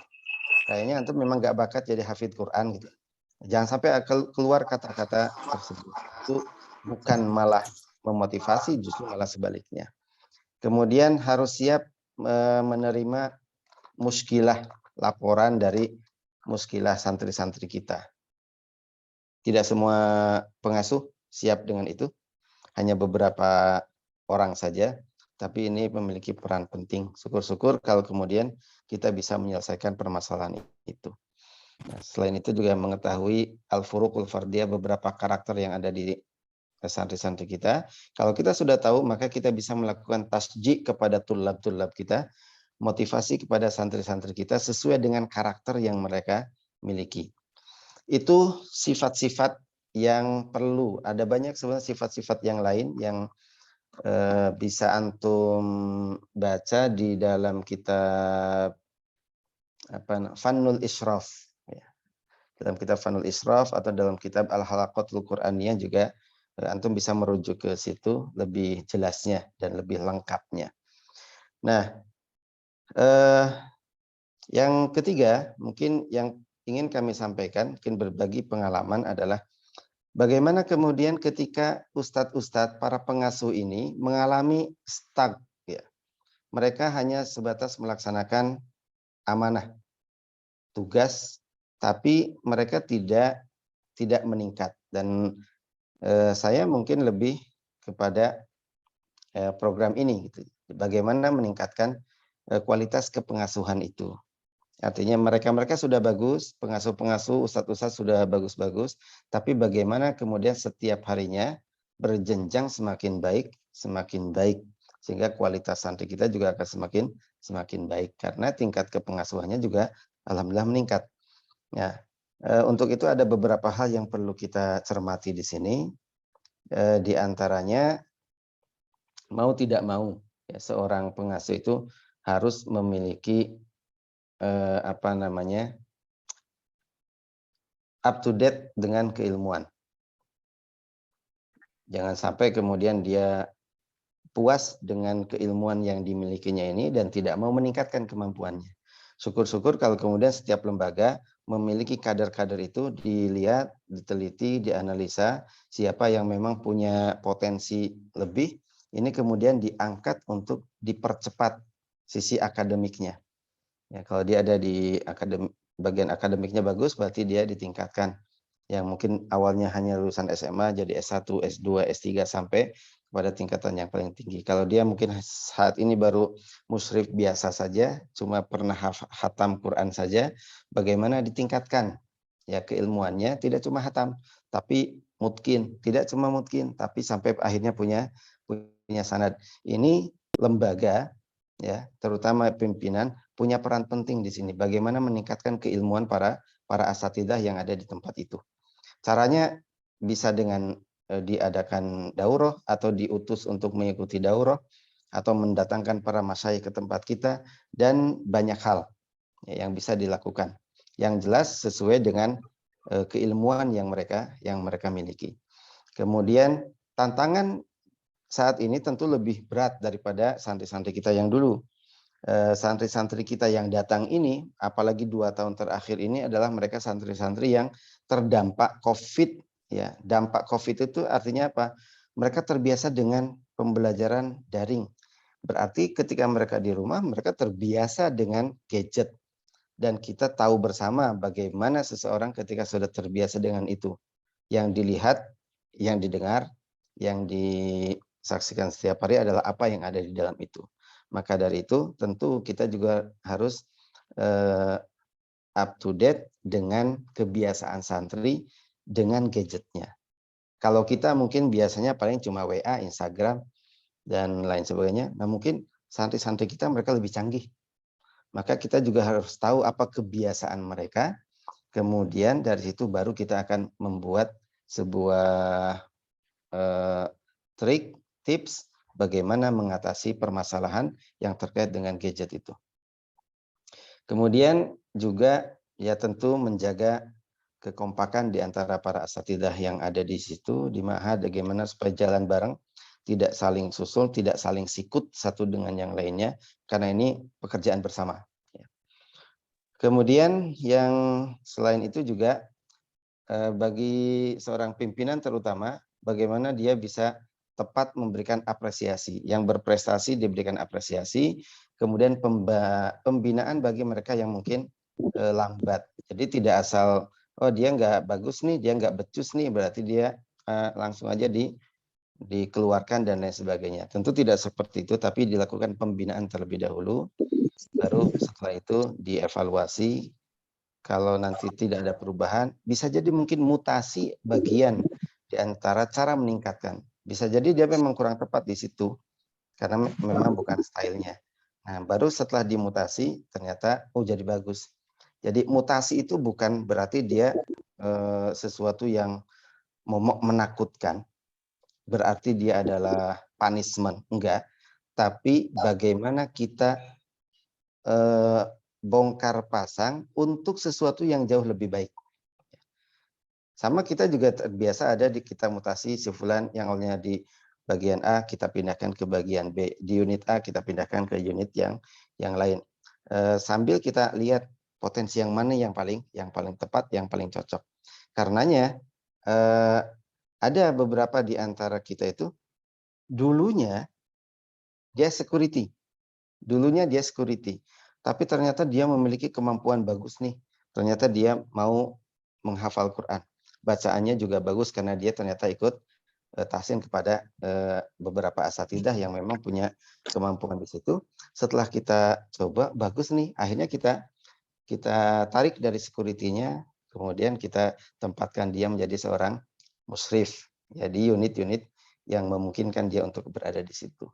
Kayaknya antum memang gak bakat jadi hafidz Quran gitu. Jangan sampai keluar kata-kata tersebut. Itu bukan malah memotivasi, justru malah sebaliknya. Kemudian harus siap menerima muskilah, laporan dari muskilah santri-santri kita. Tidak semua pengasuh siap dengan itu, hanya beberapa orang saja, tapi ini memiliki peran penting. Syukur-syukur kalau kemudian kita bisa menyelesaikan permasalahan itu. Nah, selain itu juga mengetahui al-furuqul fardiyah, beberapa karakter yang ada di santri-santri kita. Kalau kita sudah tahu, maka kita bisa melakukan tasjih kepada tulab-tulab kita, motivasi kepada santri-santri kita sesuai dengan karakter yang mereka miliki. Itu sifat-sifat yang perlu. Ada banyak sebenarnya sifat-sifat yang lain yang bisa antum baca di dalam kitab Fannul Ishraf. Dalam kitab Fanul Israf atau dalam kitab Al-Halaqatul Qur'aniyah juga antum bisa merujuk ke situ lebih jelasnya dan lebih lengkapnya. Nah, yang ketiga mungkin yang ingin kami sampaikan, mungkin berbagi pengalaman adalah bagaimana kemudian ketika ustadz-ustadz para pengasuh ini mengalami stuck, ya. Mereka hanya sebatas melaksanakan amanah, tugas, tapi mereka tidak meningkat. Dan saya mungkin lebih kepada program ini, gitu. Bagaimana meningkatkan kualitas kepengasuhan itu. Artinya mereka sudah bagus, pengasuh-pengasuh, ustadz-ustadz sudah bagus-bagus, tapi bagaimana kemudian setiap harinya berjenjang semakin baik, semakin baik, sehingga kualitas santri kita juga akan semakin baik karena tingkat kepengasuhannya juga alhamdulillah meningkat. Ya, untuk itu ada beberapa hal yang perlu kita cermati di sini. Di antaranya mau tidak mau ya, seorang pengasuh itu harus memiliki up to date dengan keilmuan. Jangan sampai kemudian dia puas dengan keilmuan yang dimilikinya ini dan tidak mau meningkatkan kemampuannya. Syukur-syukur kalau kemudian setiap lembaga memiliki kader-kader itu dilihat, diteliti, dianalisa siapa yang memang punya potensi lebih, ini kemudian diangkat untuk dipercepat sisi akademiknya. Ya, kalau dia ada di bagian akademiknya bagus, berarti dia ditingkatkan. Yang mungkin awalnya hanya lulusan SMA jadi S1, S2, S3 sampai pada tingkatan yang paling tinggi. Kalau dia mungkin saat ini baru musyrif biasa saja, cuma pernah hatam Quran saja, bagaimana ditingkatkan ya keilmuannya, tidak cuma hatam, tapi mutkin, tidak cuma mutkin, tapi sampai akhirnya punya sanad. Ini lembaga ya, terutama pimpinan punya peran penting di sini. Bagaimana meningkatkan keilmuan para asatidzah yang ada di tempat itu. Caranya bisa dengan diadakan daurah atau diutus untuk mengikuti daurah atau mendatangkan para masyayikh ke tempat kita dan banyak hal ya, yang bisa dilakukan. Yang jelas sesuai dengan keilmuan yang mereka miliki. Kemudian tantangan saat ini tentu lebih berat daripada santri-santri kita yang dulu. Santri-santri kita yang datang ini, apalagi 2 tahun terakhir ini adalah mereka santri-santri yang terdampak COVID. Ya, dampak COVID itu artinya apa? Mereka terbiasa dengan pembelajaran daring. Berarti ketika mereka di rumah, mereka terbiasa dengan gadget. Dan kita tahu bersama bagaimana seseorang ketika sudah terbiasa dengan itu. Yang dilihat, yang didengar, yang disaksikan setiap hari adalah apa yang ada di dalam itu. Maka dari itu tentu kita juga harus up to date dengan kebiasaan santri dengan gadgetnya. Kalau kita mungkin biasanya paling cuma WA, Instagram, dan lain sebagainya. Nah mungkin santri-santri kita mereka lebih canggih. Maka kita juga harus tahu apa kebiasaan mereka. Kemudian dari situ baru kita akan membuat sebuah trik, tips, bagaimana mengatasi permasalahan yang terkait dengan gadget itu. Kemudian juga ya tentu menjaga kekompakan di antara para asatidzah yang ada di situ, di ma'had, bagaimana supaya jalan bareng, tidak saling susul, tidak saling sikut satu dengan yang lainnya, karena ini pekerjaan bersama. Kemudian yang selain itu juga bagi seorang pimpinan terutama, bagaimana dia bisa tepat memberikan apresiasi. Yang berprestasi diberikan apresiasi, kemudian pembinaan bagi mereka yang mungkin lambat. Jadi tidak asal, oh dia nggak bagus nih, dia nggak becus nih, berarti dia langsung aja dikeluarkan dan lain sebagainya. Tentu tidak seperti itu, tapi dilakukan pembinaan terlebih dahulu, baru setelah itu dievaluasi. Kalau nanti tidak ada perubahan, bisa jadi mungkin mutasi bagian di antara cara meningkatkan. Bisa jadi dia memang kurang tepat di situ, karena memang bukan stylenya. Nah, baru setelah dimutasi, ternyata, oh jadi bagus. Jadi mutasi itu bukan berarti dia sesuatu yang menakutkan, berarti dia adalah punishment, enggak. Tapi bagaimana kita bongkar pasang untuk sesuatu yang jauh lebih baik. Sama kita juga terbiasa ada di kita mutasi si fulan yang awalnya di bagian A kita pindahkan ke bagian B, di unit A kita pindahkan ke unit yang lain. Sambil kita lihat potensi yang mana yang paling tepat, yang paling cocok. Karenanya ada beberapa di antara kita itu dulunya dia security. Tapi ternyata dia memiliki kemampuan bagus nih. Ternyata dia mau menghafal Quran. Bacaannya juga bagus karena dia ternyata ikut tahsin kepada beberapa asatidzah yang memang punya kemampuan di situ. Setelah kita coba, bagus nih. Akhirnya kita tarik dari security-nya, kemudian kita tempatkan dia menjadi seorang musyrif. Jadi unit-unit yang memungkinkan dia untuk berada di situ.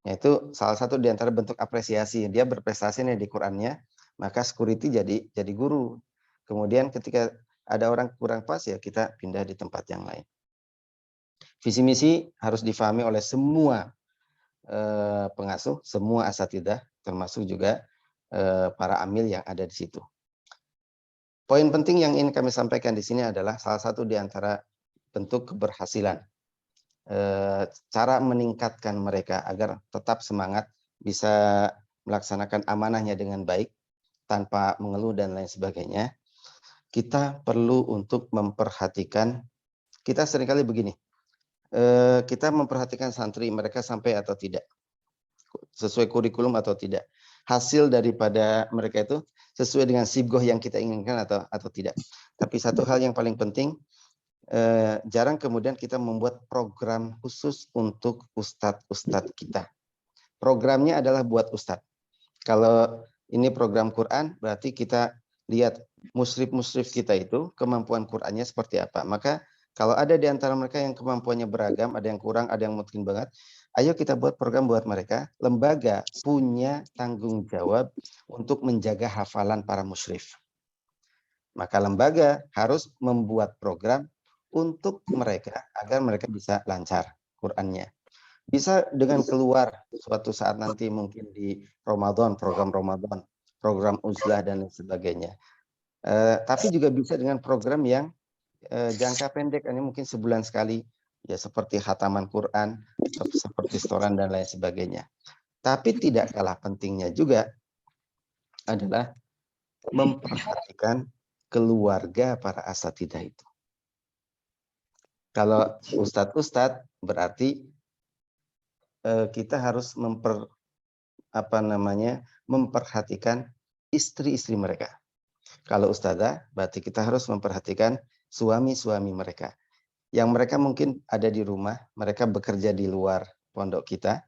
Yaitu salah satu di antara bentuk apresiasi. Dia berprestasi nih di Qur'annya, maka security jadi guru. Kemudian ketika ada orang kurang pas, ya kita pindah di tempat yang lain. Visi misi harus difahami oleh semua pengasuh, semua asatidzah, termasuk juga para amil yang ada di situ. Poin penting yang ingin kami sampaikan di sini adalah salah satu di antara bentuk keberhasilan. Cara meningkatkan mereka agar tetap semangat, bisa melaksanakan amanahnya dengan baik, tanpa mengeluh dan lain sebagainya. Kita perlu untuk memperhatikan, kita seringkali begini, kita memperhatikan santri mereka sampai atau tidak, sesuai kurikulum atau tidak, hasil daripada mereka itu sesuai dengan sibgoh yang kita inginkan atau tidak. Tapi satu hal yang paling penting, jarang kemudian kita membuat program khusus untuk ustadz-ustadz kita. Programnya adalah buat ustadz. Kalau ini program Quran, berarti kita lihat musyrif-musyrif kita itu kemampuan Qurannya seperti apa. Maka kalau ada di antara mereka yang kemampuannya beragam, ada yang kurang, ada yang mungkin banget, ayo kita buat program buat mereka. Lembaga punya tanggung jawab untuk menjaga hafalan para musyrif. Maka lembaga harus membuat program untuk mereka agar mereka bisa lancar Qurannya. Bisa dengan keluar suatu saat nanti mungkin di Ramadan, program uzlah dan lain sebagainya. Tapi juga bisa dengan program yang jangka pendek, ini mungkin sebulan sekali, ya seperti khataman Quran, seperti setoran dan lain sebagainya. Tapi tidak kalah pentingnya juga adalah memperhatikan keluarga para asatidzah itu. Kalau ustadz-ustadz berarti kita harus memperhatikan istri-istri mereka. Kalau ustadzah berarti kita harus memperhatikan suami-suami mereka. Yang mereka mungkin ada di rumah, mereka bekerja di luar pondok kita.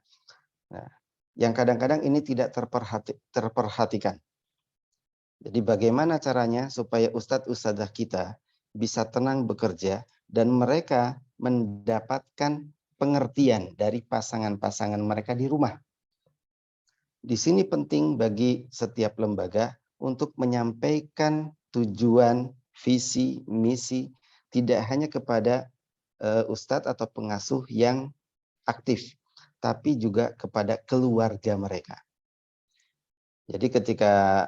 Nah, yang kadang-kadang ini tidak terperhatikan. Jadi bagaimana caranya supaya ustadz-ustadzah kita bisa tenang bekerja dan mereka mendapatkan pengertian dari pasangan-pasangan mereka di rumah. Di sini penting bagi setiap lembaga untuk menyampaikan tujuan, visi, misi, tidak hanya kepada ustadz atau pengasuh yang aktif, tapi juga kepada keluarga mereka. Jadi ketika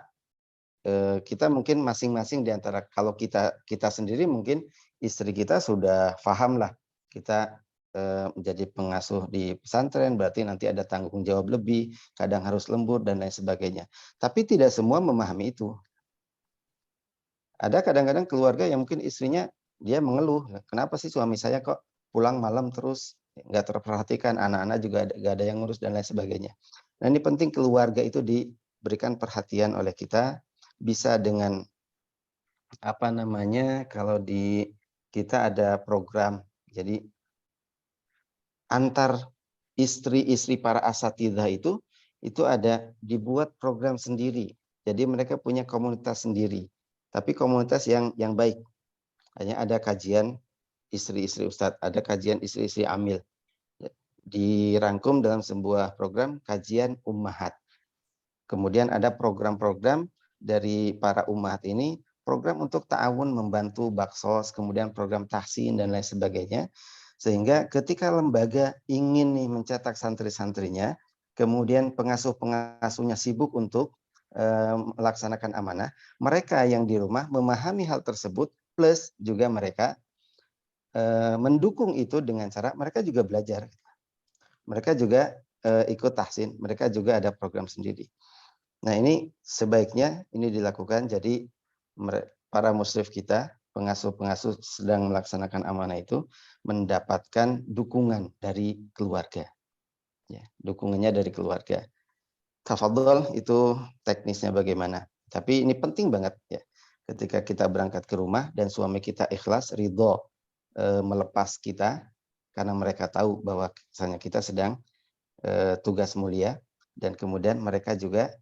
kita mungkin masing-masing di antara, kalau kita sendiri mungkin istri kita sudah paham lah, kita menjadi pengasuh di pesantren berarti nanti ada tanggung jawab lebih, kadang harus lembur dan lain sebagainya. Tapi tidak semua memahami itu. Ada kadang-kadang keluarga yang mungkin istrinya dia mengeluh, kenapa sih suami saya kok pulang malam terus, nggak terperhatikan, anak-anak juga nggak ada yang ngurus dan lain sebagainya. Nah ini penting keluarga itu diberikan perhatian oleh kita, bisa dengan kalau di kita ada program, jadi antar istri-istri para asatidzah itu ada dibuat program sendiri. Jadi mereka punya komunitas sendiri, tapi komunitas yang baik. Hanya ada kajian istri-istri ustadz, ada kajian istri-istri amil. Dirangkum dalam sebuah program kajian ummahat. Kemudian ada program-program dari para ummahat ini, program untuk ta'awun membantu baksos, kemudian program tahsin dan lain sebagainya. Sehingga ketika lembaga ingin nih mencetak santri-santrinya, kemudian pengasuh-pengasuhnya sibuk untuk melaksanakan amanah, mereka yang di rumah memahami hal tersebut, plus juga mereka mendukung itu dengan cara mereka juga belajar. Mereka juga ikut tahsin, mereka juga ada program sendiri. Nah ini sebaiknya ini dilakukan, jadi para musyrif kita, pengasuh-pengasuh sedang melaksanakan amanah itu mendapatkan dukungan dari keluarga. Ya, dukungannya dari keluarga. Tafadhol itu teknisnya bagaimana. Tapi ini penting banget ya. Ketika kita berangkat ke rumah dan suami kita ikhlas, ridho melepas kita, karena mereka tahu bahwa misalnya kita sedang tugas mulia, dan kemudian mereka juga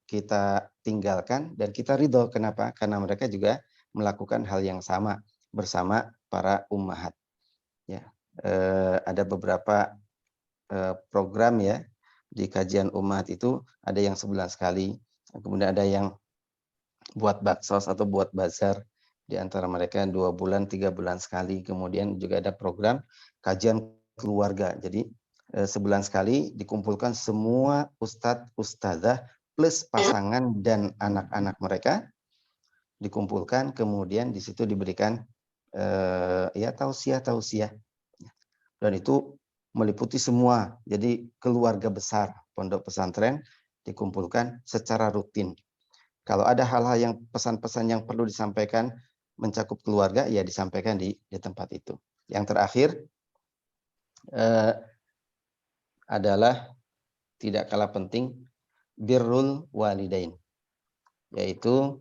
kita tinggalkan dan kita ridho. Kenapa? Karena mereka juga melakukan hal yang sama bersama para ummahat. Ya, ada beberapa program ya di kajian umat itu, ada yang sebulan sekali, kemudian ada yang buat baksos atau buat bazar, di antara mereka 2 bulan, 3 bulan sekali. Kemudian juga ada program kajian keluarga. Jadi sebulan sekali dikumpulkan semua ustadz, ustadzah plus pasangan dan anak-anak mereka dikumpulkan, kemudian di situ diberikan ya tausiah. Dan itu meliputi semua. Jadi keluarga besar pondok pesantren dikumpulkan secara rutin. Kalau ada hal-hal yang pesan-pesan yang perlu disampaikan mencakup keluarga, ya disampaikan di tempat itu. Yang terakhir adalah tidak kalah penting, birrul walidain, yaitu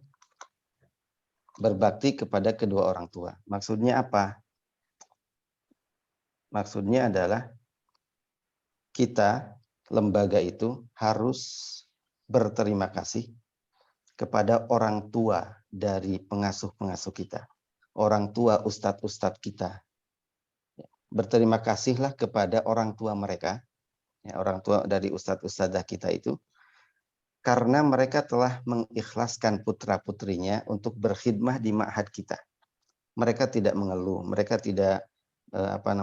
berbakti kepada kedua orang tua. Maksudnya apa? Maksudnya adalah kita, lembaga itu harus berterima kasih kepada orang tua dari pengasuh-pengasuh kita. Orang tua ustadz-ustadz kita. Berterima kasihlah kepada orang tua mereka, ya, orang tua dari ustadz-ustadzah kita itu, karena mereka telah mengikhlaskan putra-putrinya untuk berkhidmah di ma'had kita. Mereka tidak mengeluh, mereka tidak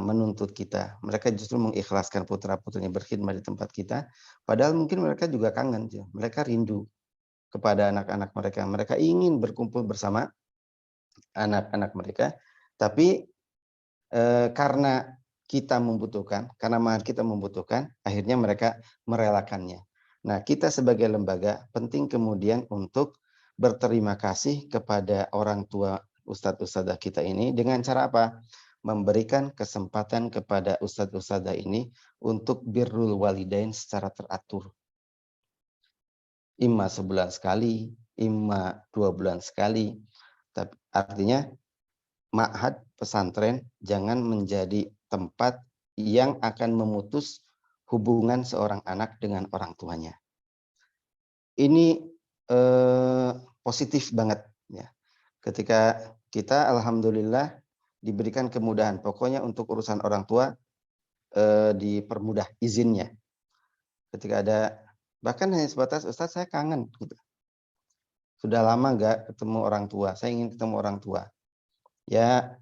menuntut kita. Mereka justru mengikhlaskan putra-putrinya berkhidmah di tempat kita. Padahal mungkin mereka juga kangen, mereka rindu kepada anak-anak mereka. Mereka ingin berkumpul bersama anak-anak mereka. Tapi karena kita membutuhkan, karena ma'had kita membutuhkan, akhirnya mereka merelakannya. Nah, kita sebagai lembaga penting kemudian untuk berterima kasih kepada orang tua ustadz-ustadzah kita ini dengan cara apa? Memberikan kesempatan kepada ustadz-ustadzah ini untuk birrul walidain secara teratur. Imma sebulan sekali, imma 2 bulan sekali. Tapi artinya ma'had pesantren jangan menjadi tempat yang akan memutus hubungan seorang anak dengan orang tuanya. Ini positif banget ya. Ketika kita alhamdulillah diberikan kemudahan, pokoknya untuk urusan orang tua dipermudah izinnya. Ketika ada, bahkan hanya sebatas Ustadz saya kangen, sudah lama nggak ketemu orang tua, saya ingin ketemu orang tua. Ya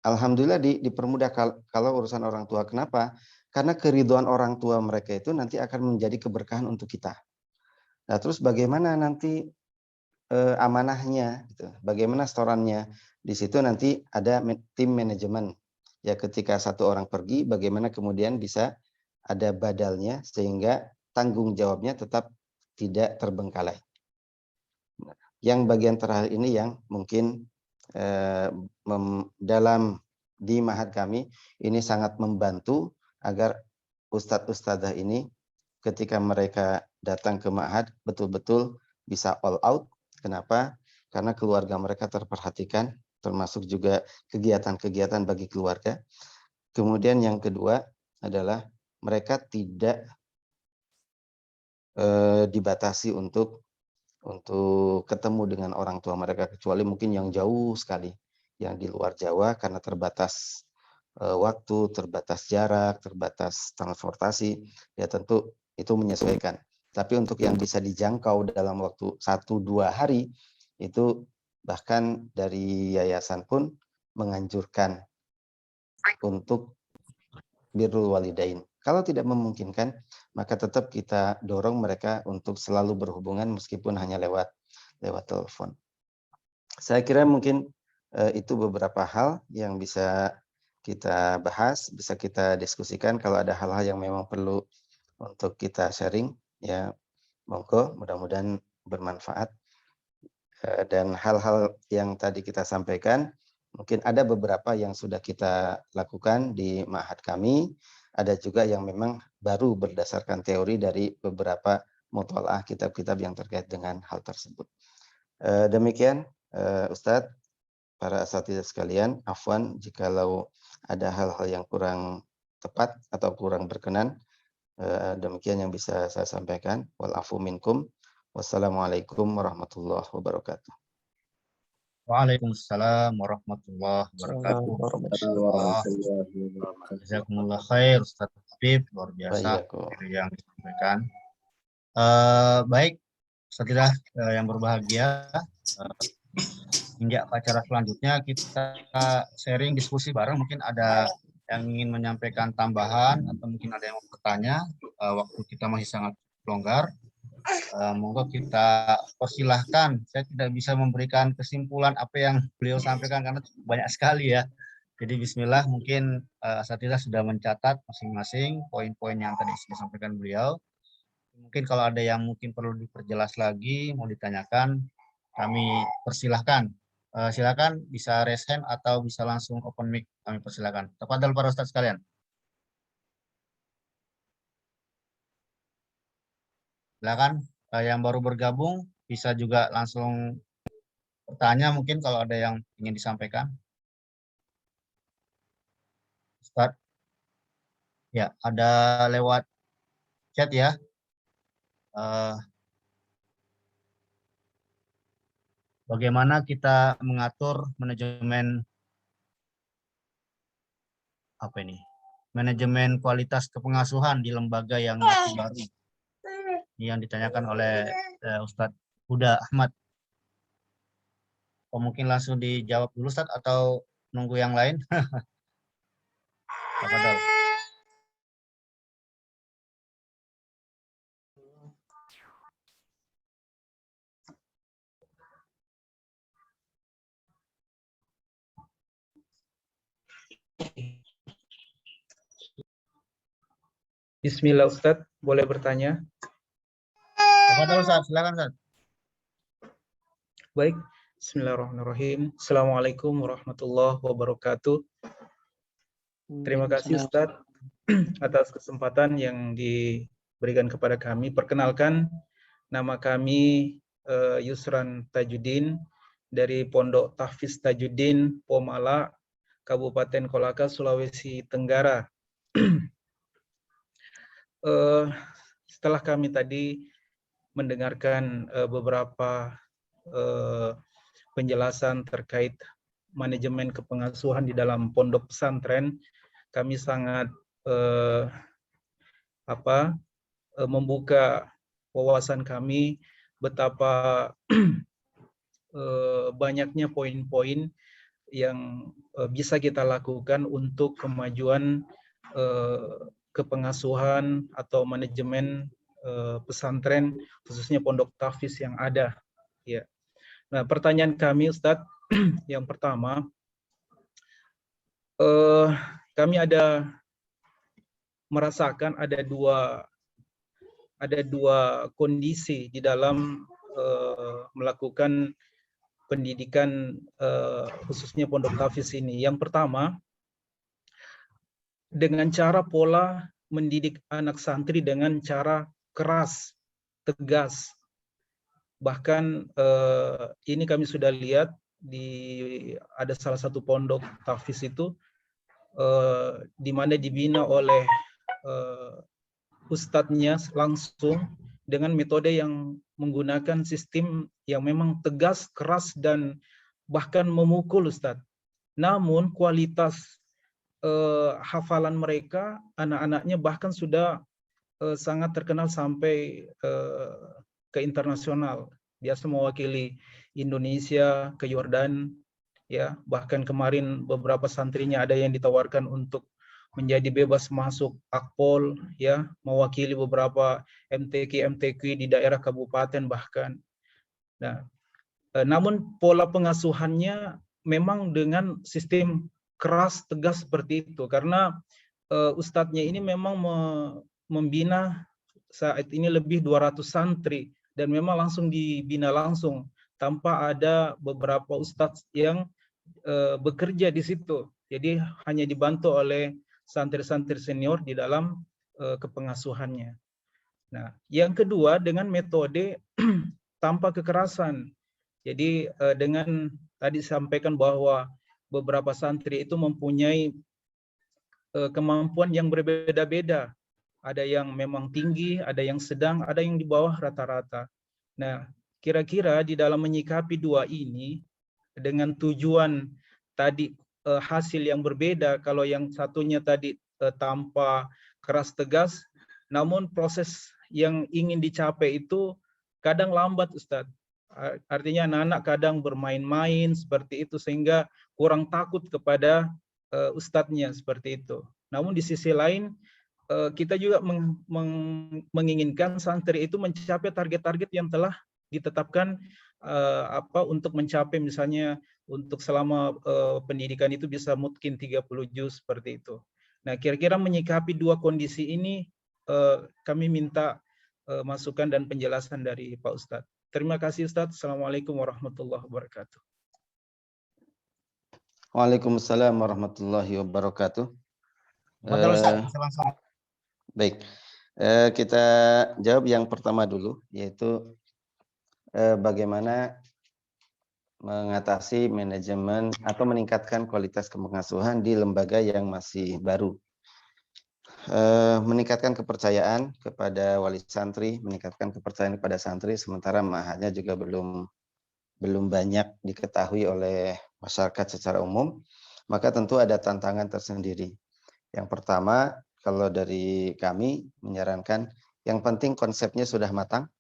alhamdulillah dipermudah kalau urusan orang tua. Kenapa? Karena keridhaan orang tua mereka itu nanti akan menjadi keberkahan untuk kita. Nah terus bagaimana nanti amanahnya, gitu. Bagaimana setorannya? Di situ nanti ada tim manajemen. Ya ketika satu orang pergi, bagaimana kemudian bisa ada badalnya sehingga tanggung jawabnya tetap tidak terbengkalai. Yang bagian terakhir ini yang mungkin dalam di ma'had kami ini sangat membantu agar ustadz-ustadzah ini ketika mereka datang ke ma'had betul-betul bisa all out. Kenapa? Karena keluarga mereka terperhatikan, termasuk juga kegiatan-kegiatan bagi keluarga. Kemudian yang kedua adalah mereka tidak dibatasi untuk ketemu dengan orang tua mereka, kecuali mungkin yang jauh sekali, yang di luar Jawa karena terbatas waktu, terbatas jarak, terbatas transportasi, ya tentu itu menyesuaikan. Tapi untuk yang bisa dijangkau dalam waktu 1-2 hari, itu bahkan dari yayasan pun menganjurkan untuk birrul walidain. Kalau tidak memungkinkan, maka tetap kita dorong mereka untuk selalu berhubungan meskipun hanya lewat telepon. Saya kira mungkin itu beberapa hal yang bisa kita bahas, bisa kita diskusikan. Kalau ada hal-hal yang memang perlu untuk kita sharing, ya monggo, mudah-mudahan bermanfaat. Dan hal-hal yang tadi kita sampaikan, mungkin ada beberapa yang sudah kita lakukan di ma'had kami, ada juga yang memang baru berdasarkan teori dari beberapa mutalaah kitab-kitab yang terkait dengan hal tersebut. Demikian Ustadz, para asatidzah sekalian, afwan jikalau ada hal-hal yang kurang tepat atau kurang berkenan, demikian yang bisa saya sampaikan. Wal afu minkum. Wassalamualaikum warahmatullahi wabarakatuh. Waalaikumsalam warahmatullahi wabarakatuh. Allah, jazakumullah khair Ustaz Habib, luar biasa Bayakum. yang disampaikan. Baik, setelah yang berbahagia, hingga acara selanjutnya kita sharing diskusi bareng. Mungkin ada yang ingin menyampaikan tambahan atau mungkin ada yang mau bertanya. Waktu kita masih sangat longgar. Monggo kita persilahkan. Saya tidak bisa memberikan kesimpulan apa yang beliau sampaikan karena banyak sekali ya. Jadi bismillah, mungkin asatidzah sudah mencatat masing-masing poin-poin yang tadi disampaikan beliau. Mungkin kalau ada yang mungkin perlu diperjelas lagi, mau ditanyakan, kami persilahkan. Silakan bisa raise hand atau bisa langsung open mic, kami persilahkan. Tafadhol para ustadz sekalian. Silakan, yang baru bergabung bisa juga langsung bertanya mungkin kalau ada yang ingin disampaikan. Ustadz, ya ada lewat chat ya. Bagaimana kita mengatur manajemen manajemen kualitas kepengasuhan di lembaga yang masih baru, yang ditanyakan oleh Ustadz Huda Ahmad. Mungkin langsung dijawab dulu Ustadz atau nunggu yang lain? Bismillah Ustadz, boleh bertanya? Ustadz, silakan Ustadz. Baik, bismillahirrahmanirrahim. Assalamualaikum warahmatullahi wabarakatuh. Terima kasih Ustadz atas kesempatan yang diberikan kepada kami. Perkenalkan, nama kami Yusran Tajuddin dari Pondok Tahfiz Tajuddin Pomala, Kabupaten Kolaka, Sulawesi Tenggara. Setelah kami tadi mendengarkan beberapa penjelasan terkait manajemen kepengasuhan di dalam pondok pesantren, kami sangat membuka wawasan kami betapa banyaknya poin-poin yang bisa kita lakukan untuk kemajuan kepengasuhan atau manajemen pesantren, khususnya pondok tahfiz yang ada. Ya. Nah, pertanyaan kami Ustadz, yang pertama, kami merasakan ada dua kondisi di dalam melakukan pendidikan khususnya pondok tahfiz ini. Yang pertama, dengan cara pola mendidik anak santri dengan cara keras, tegas. Bahkan ini kami sudah lihat ada salah satu pondok tahfiz itu di mana dibina oleh ustadznya langsung dengan metode yang menggunakan sistem yang memang tegas, keras, dan bahkan memukul Ustadz. Namun kualitas hafalan mereka, anak-anaknya bahkan sudah sangat terkenal sampai ke internasional. Biasa mewakili Indonesia ke Yordan, ya. Bahkan kemarin beberapa santrinya ada yang ditawarkan untuk menjadi bebas masuk Akpol, ya, mewakili beberapa MTQ di daerah kabupaten bahkan. Nah, namun pola pengasuhannya memang dengan sistem keras, tegas seperti itu, karena ustadznya ini memang membina saat ini lebih 200 santri dan memang langsung dibina langsung tanpa ada beberapa ustadz yang bekerja di situ. Jadi hanya dibantu oleh santri-santri senior di dalam kepengasuhannya. Nah, yang kedua dengan metode tanpa kekerasan. Jadi dengan tadi sampaikan bahwa beberapa santri itu mempunyai kemampuan yang berbeda-beda. Ada yang memang tinggi, ada yang sedang, ada yang di bawah rata-rata. Nah, kira-kira di dalam menyikapi dua ini, dengan tujuan tadi hasil yang berbeda. Kalau yang satunya tadi tanpa keras tegas, namun proses yang ingin dicapai itu kadang lambat, Ustadz. Artinya anak-anak kadang bermain-main seperti itu sehingga kurang takut kepada ustadznya seperti itu. Namun di sisi lain kita juga menginginkan santri itu mencapai target-target yang telah ditetapkan untuk mencapai misalnya untuk selama pendidikan itu bisa mungkin 30 juz seperti itu. Nah, kira-kira menyikapi dua kondisi ini kami minta masukan dan penjelasan dari Pak Ustadz. Terima kasih Ustadz. Assalamualaikum warahmatullahi wabarakatuh. Waalaikumsalam warahmatullahi wabarakatuh. Fadal Ustaz, bisa langsung. Baik, kita jawab yang pertama dulu, yaitu bagaimana mengatasi manajemen atau meningkatkan kualitas pengasuhan di lembaga yang masih baru. Meningkatkan kepercayaan kepada wali santri, meningkatkan kepercayaan kepada santri, sementara ma'hadnya juga belum banyak diketahui oleh masyarakat secara umum, maka tentu ada tantangan tersendiri. Yang pertama, kalau dari kami menyarankan, yang penting konsepnya sudah matang.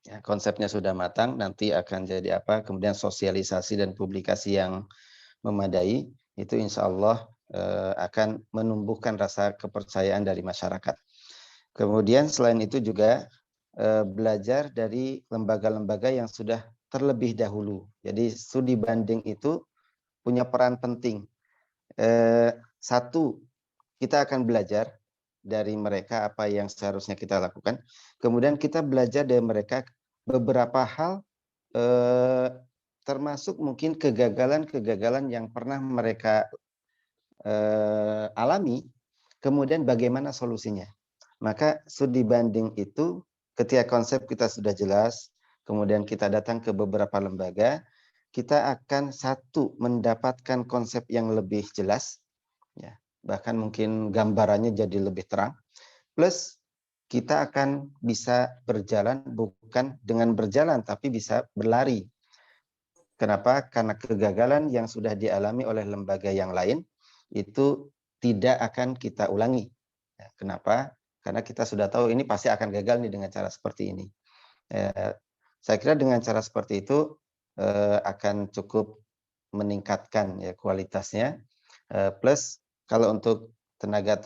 Ya, konsepnya sudah matang, nanti akan jadi apa? Kemudian sosialisasi dan publikasi yang memadai, itu insya Allah akan menumbuhkan rasa kepercayaan dari masyarakat. Kemudian selain itu juga belajar dari lembaga-lembaga yang sudah terlebih dahulu. Jadi studi banding itu punya peran penting. Satu, kita akan belajar dari mereka apa yang seharusnya kita lakukan. Kemudian kita belajar dari mereka beberapa hal, termasuk mungkin kegagalan-kegagalan yang pernah mereka alami, kemudian bagaimana solusinya. Maka studi banding itu ketika konsep kita sudah jelas, kemudian kita datang ke beberapa lembaga, kita akan satu mendapatkan konsep yang lebih jelas, ya, bahkan mungkin gambarannya jadi lebih terang, plus kita akan bisa berjalan, bukan dengan berjalan tapi bisa berlari. Kenapa? Karena kegagalan yang sudah dialami oleh lembaga yang lain itu tidak akan kita ulangi. Kenapa? Karena kita sudah tahu ini pasti akan gagal nih dengan cara seperti ini. Saya kira dengan cara seperti itu akan cukup meningkatkan ya kualitasnya. Plus kalau untuk tenaga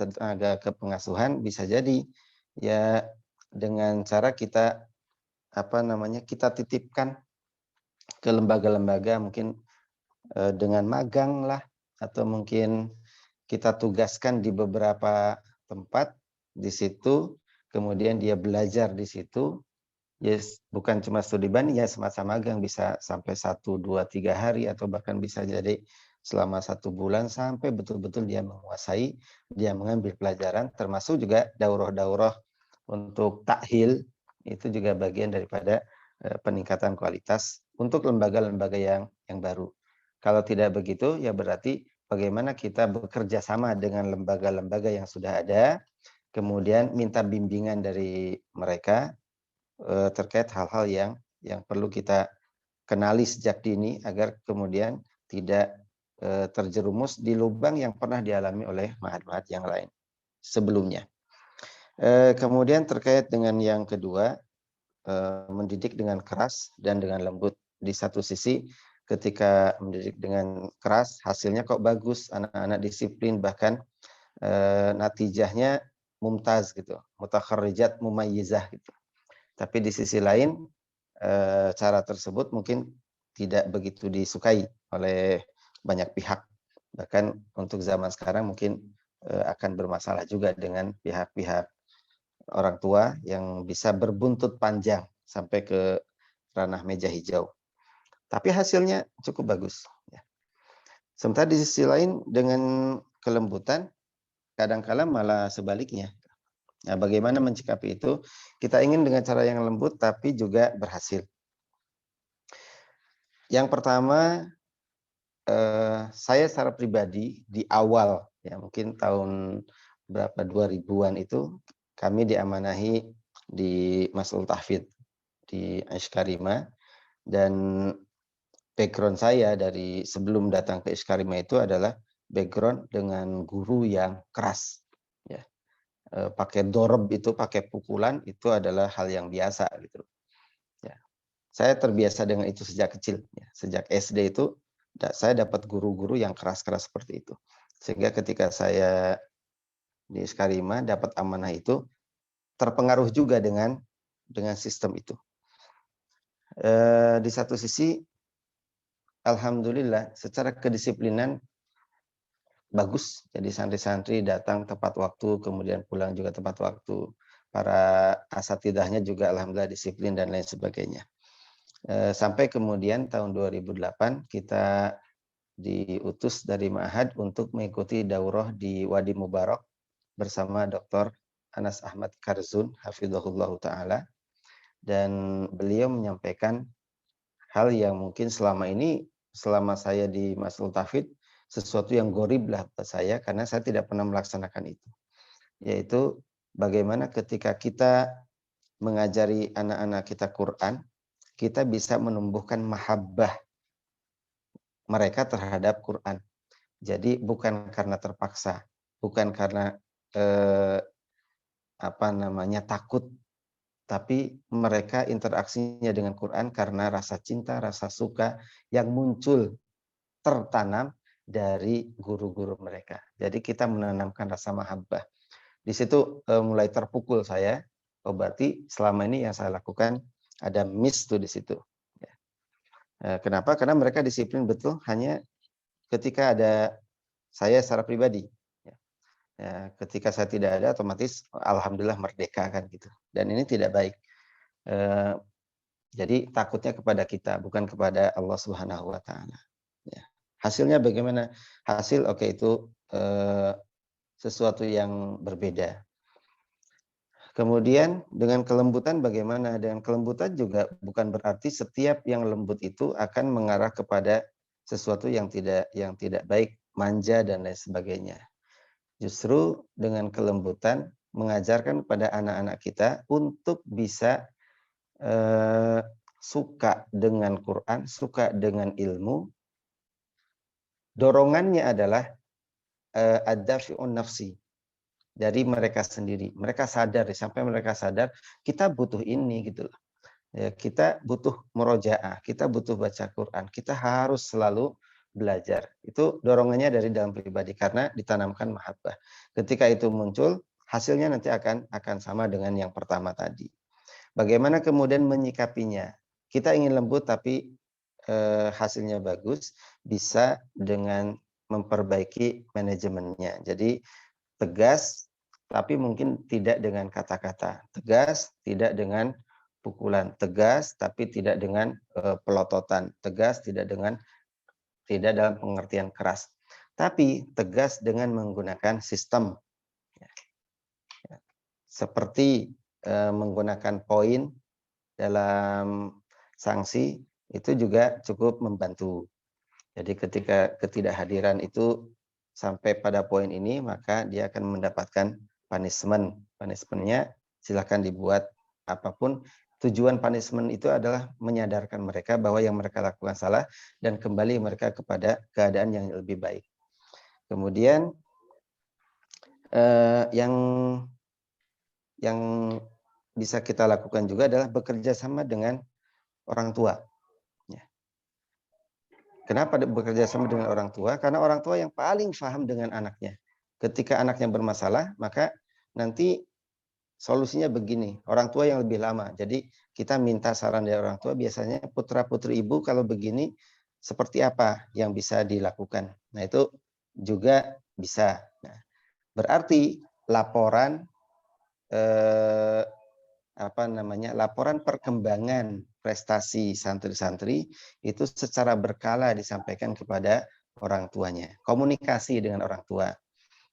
kepengasuhan bisa jadi ya dengan cara kita kita titipkan ke lembaga-lembaga mungkin dengan magang lah, atau mungkin kita tugaskan di beberapa tempat di situ, kemudian dia belajar di situ. Yes, bukan cuma studi banding ya, semacam magang bisa sampai 1, 2, 3 hari atau bahkan bisa jadi selama 1 bulan sampai betul-betul dia menguasai, dia mengambil pelajaran, termasuk juga daurah-daurah untuk takhil, itu juga bagian daripada peningkatan kualitas untuk lembaga-lembaga yang baru. Kalau tidak begitu ya berarti bagaimana kita bekerja sama dengan lembaga-lembaga yang sudah ada, kemudian minta bimbingan dari mereka terkait hal-hal yang perlu kita kenali sejak dini agar kemudian tidak terjerumus di lubang yang pernah dialami oleh ma'had-ma'had yang lain sebelumnya. Kemudian terkait dengan yang kedua, mendidik dengan keras dan dengan lembut. Di satu sisi ketika mendidik dengan keras hasilnya kok bagus, anak-anak disiplin, bahkan natijahnya mumtaz gitu, mutakharrijat mumayyizah gitu. Tapi di sisi lain cara tersebut mungkin tidak begitu disukai oleh banyak pihak. Bahkan untuk zaman sekarang mungkin akan bermasalah juga dengan pihak-pihak orang tua yang bisa berbuntut panjang sampai ke ranah meja hijau. Tapi hasilnya cukup bagus. Sementara di sisi lain dengan kelembutan, kadang-kala malah sebaliknya. Nah, bagaimana mencikapi itu? Kita ingin dengan cara yang lembut tapi juga berhasil. Yang pertama, saya secara pribadi di awal, ya mungkin tahun berapa 2000-an itu, kami diamanahi di Mas'ul Tahfidz di Aish Karimah, dan background saya dari sebelum datang ke Iskarima itu adalah background dengan guru yang keras. Ya. Pakai dorob itu, pakai pukulan itu adalah hal yang biasa gitu. Ya. Saya terbiasa dengan itu sejak kecil. Ya. Sejak SD itu saya dapat guru-guru yang keras-keras seperti itu. Sehingga ketika saya di Iskarima dapat amanah itu, terpengaruh juga dengan sistem itu. Di satu sisi, alhamdulillah secara kedisiplinan bagus. Jadi santri-santri datang tepat waktu, kemudian pulang juga tepat waktu. Para asatidahnya juga alhamdulillah disiplin dan lain sebagainya. Sampai kemudian tahun 2008 kita diutus dari Ma'had untuk mengikuti daurah di Wadi Mubarak bersama Dr. Anas Ahmad Karzun, hafizahullah ta'ala. Dan beliau menyampaikan hal yang mungkin selama ini, selama saya di Masjidul Tauhid, sesuatu yang gorib lah buat saya, karena saya tidak pernah melaksanakan itu. Yaitu bagaimana ketika kita mengajari anak-anak kita Quran, kita bisa menumbuhkan mahabbah mereka terhadap Quran. Jadi bukan karena terpaksa, bukan karena takut, tapi mereka interaksinya dengan Quran karena rasa cinta, rasa suka yang muncul tertanam dari guru-guru mereka. Jadi kita menanamkan rasa mahabbah. Di situ mulai terpukul saya. Oh, berarti selama ini yang saya lakukan ada miss tuh di situ. Kenapa? Karena mereka disiplin betul hanya ketika ada saya secara pribadi. Ketika saya tidak ada, otomatis alhamdulillah merdeka kan gitu. Dan ini tidak baik. Jadi takutnya kepada kita, bukan kepada Allah Subhanahu Wa Taala. Hasilnya bagaimana? Hasil itu sesuatu yang berbeda. Kemudian dengan kelembutan bagaimana? Dengan kelembutan juga bukan berarti setiap yang lembut itu akan mengarah kepada sesuatu yang tidak baik, manja dan lain sebagainya. Justru dengan kelembutan mengajarkan kepada anak-anak kita untuk bisa suka dengan Quran, suka dengan ilmu. Dorongannya adalah ad-dafi'un nafsi. Dari mereka sendiri. Mereka sadar, sampai mereka sadar kita butuh ini gitu loh. Kita butuh murojaah, kita butuh baca Quran, kita harus selalu belajar. Itu dorongannya dari dalam pribadi karena ditanamkan mahabbah. Ketika itu muncul, hasilnya nanti akan sama dengan yang pertama tadi. Bagaimana kemudian menyikapinya? Kita ingin lembut tapi hasilnya bagus, bisa dengan memperbaiki manajemennya. Jadi tegas, tapi mungkin tidak dengan kata-kata. Tegas, tidak dengan pukulan. Tegas, tapi tidak dengan pelototan. Tegas, tidak dalam pengertian keras. Tapi tegas dengan menggunakan sistem. Seperti menggunakan poin dalam sanksi, itu juga cukup membantu. Jadi ketika ketidakhadiran itu sampai pada poin ini, maka dia akan mendapatkan punishment. Punishment-nya silakan dibuat apapun. Tujuan punishment itu adalah menyadarkan mereka bahwa yang mereka lakukan salah dan kembali mereka kepada keadaan yang lebih baik. Kemudian yang bisa kita lakukan juga adalah bekerja sama dengan orang tua. Kenapa bekerja sama dengan orang tua? Karena orang tua yang paling paham dengan anaknya. Ketika anaknya bermasalah, maka nanti solusinya begini. Orang tua yang lebih lama. Jadi kita minta saran dari orang tua. Biasanya putra-putri ibu kalau begini, seperti apa yang bisa dilakukan? Nah itu juga bisa. Nah, berarti laporan laporan perkembangan prestasi santri-santri itu secara berkala disampaikan kepada orang tuanya. Komunikasi dengan orang tua.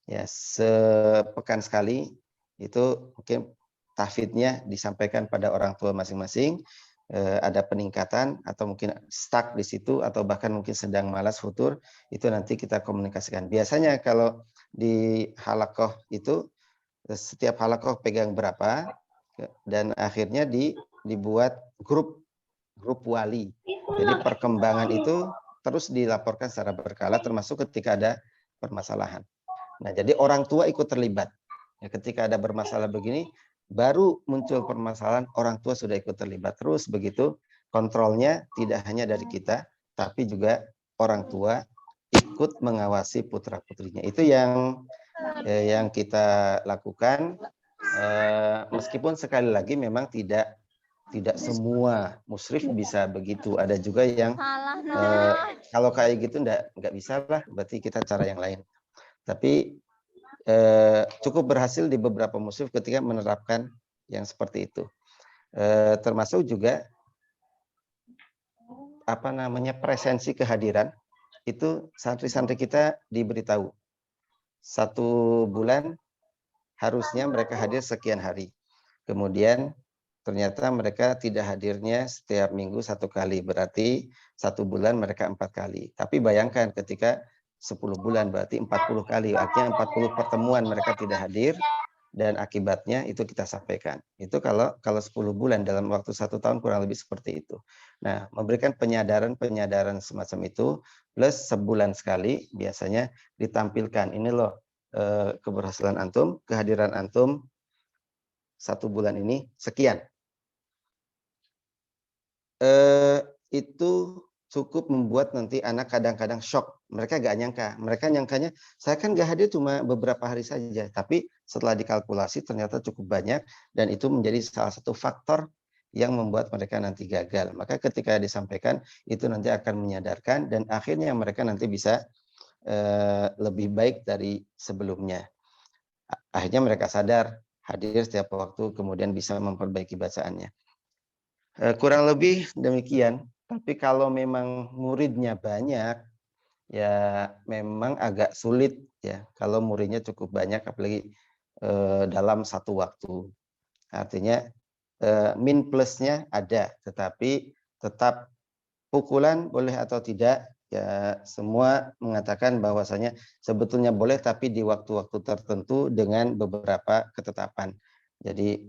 Ya, sepekan sekali itu mungkin tahfidnya disampaikan pada orang tua masing-masing. Ada peningkatan atau mungkin stuck di situ atau bahkan mungkin sedang malas futur, itu nanti kita komunikasikan. Biasanya kalau di halakoh itu setiap halakoh pegang berapa, dan akhirnya dibuat grup wali. Jadi perkembangan itu terus dilaporkan secara berkala, termasuk ketika ada permasalahan. Nah, jadi orang tua ikut terlibat. Ya, ketika ada bermasalah begini, baru muncul permasalahan, orang tua sudah ikut terlibat. Terus begitu, kontrolnya tidak hanya dari kita, tapi juga orang tua ikut mengawasi putra-putrinya. Itu yang kita lakukan. Meskipun sekali lagi memang tidak semua musyrif bisa begitu. Ada juga yang kalau kayak gitu nggak bisa lah, berarti kita cara yang lain. Tapi cukup berhasil di beberapa musyrif ketika menerapkan yang seperti itu. Termasuk juga presensi kehadiran itu santri-santri kita diberitahu 1 bulan harusnya mereka hadir sekian hari. Kemudian ternyata mereka tidak hadirnya setiap minggu 1 kali, berarti 1 bulan mereka 4 kali. Tapi bayangkan ketika 10 bulan berarti 40 kali, artinya 40 pertemuan mereka tidak hadir, dan akibatnya itu kita sampaikan. Itu kalau 10 bulan dalam waktu 1 tahun kurang lebih seperti itu. Nah, memberikan penyadaran semacam itu, plus sebulan sekali biasanya ditampilkan. Ini loh keberhasilan antum, kehadiran antum 1 bulan ini sekian. Itu cukup membuat nanti anak kadang-kadang shock. Mereka gak nyangka. Mereka nyangkanya, saya kan gak hadir cuma beberapa hari saja. Tapi setelah dikalkulasi ternyata cukup banyak. Dan itu menjadi salah satu faktor yang membuat mereka nanti gagal. Maka ketika disampaikan, itu nanti akan menyadarkan. Dan akhirnya mereka nanti bisa lebih baik dari sebelumnya. Akhirnya mereka sadar, hadir setiap waktu, kemudian bisa memperbaiki bacaannya. Kurang lebih demikian. Tapi kalau memang muridnya banyak, ya memang agak sulit ya. Kalau muridnya cukup banyak, apalagi dalam 1 waktu. Artinya min plusnya ada, tetapi tetap pukulan boleh atau tidak, ya semua mengatakan bahwasanya sebetulnya boleh, tapi di waktu-waktu tertentu dengan beberapa ketetapan. Jadi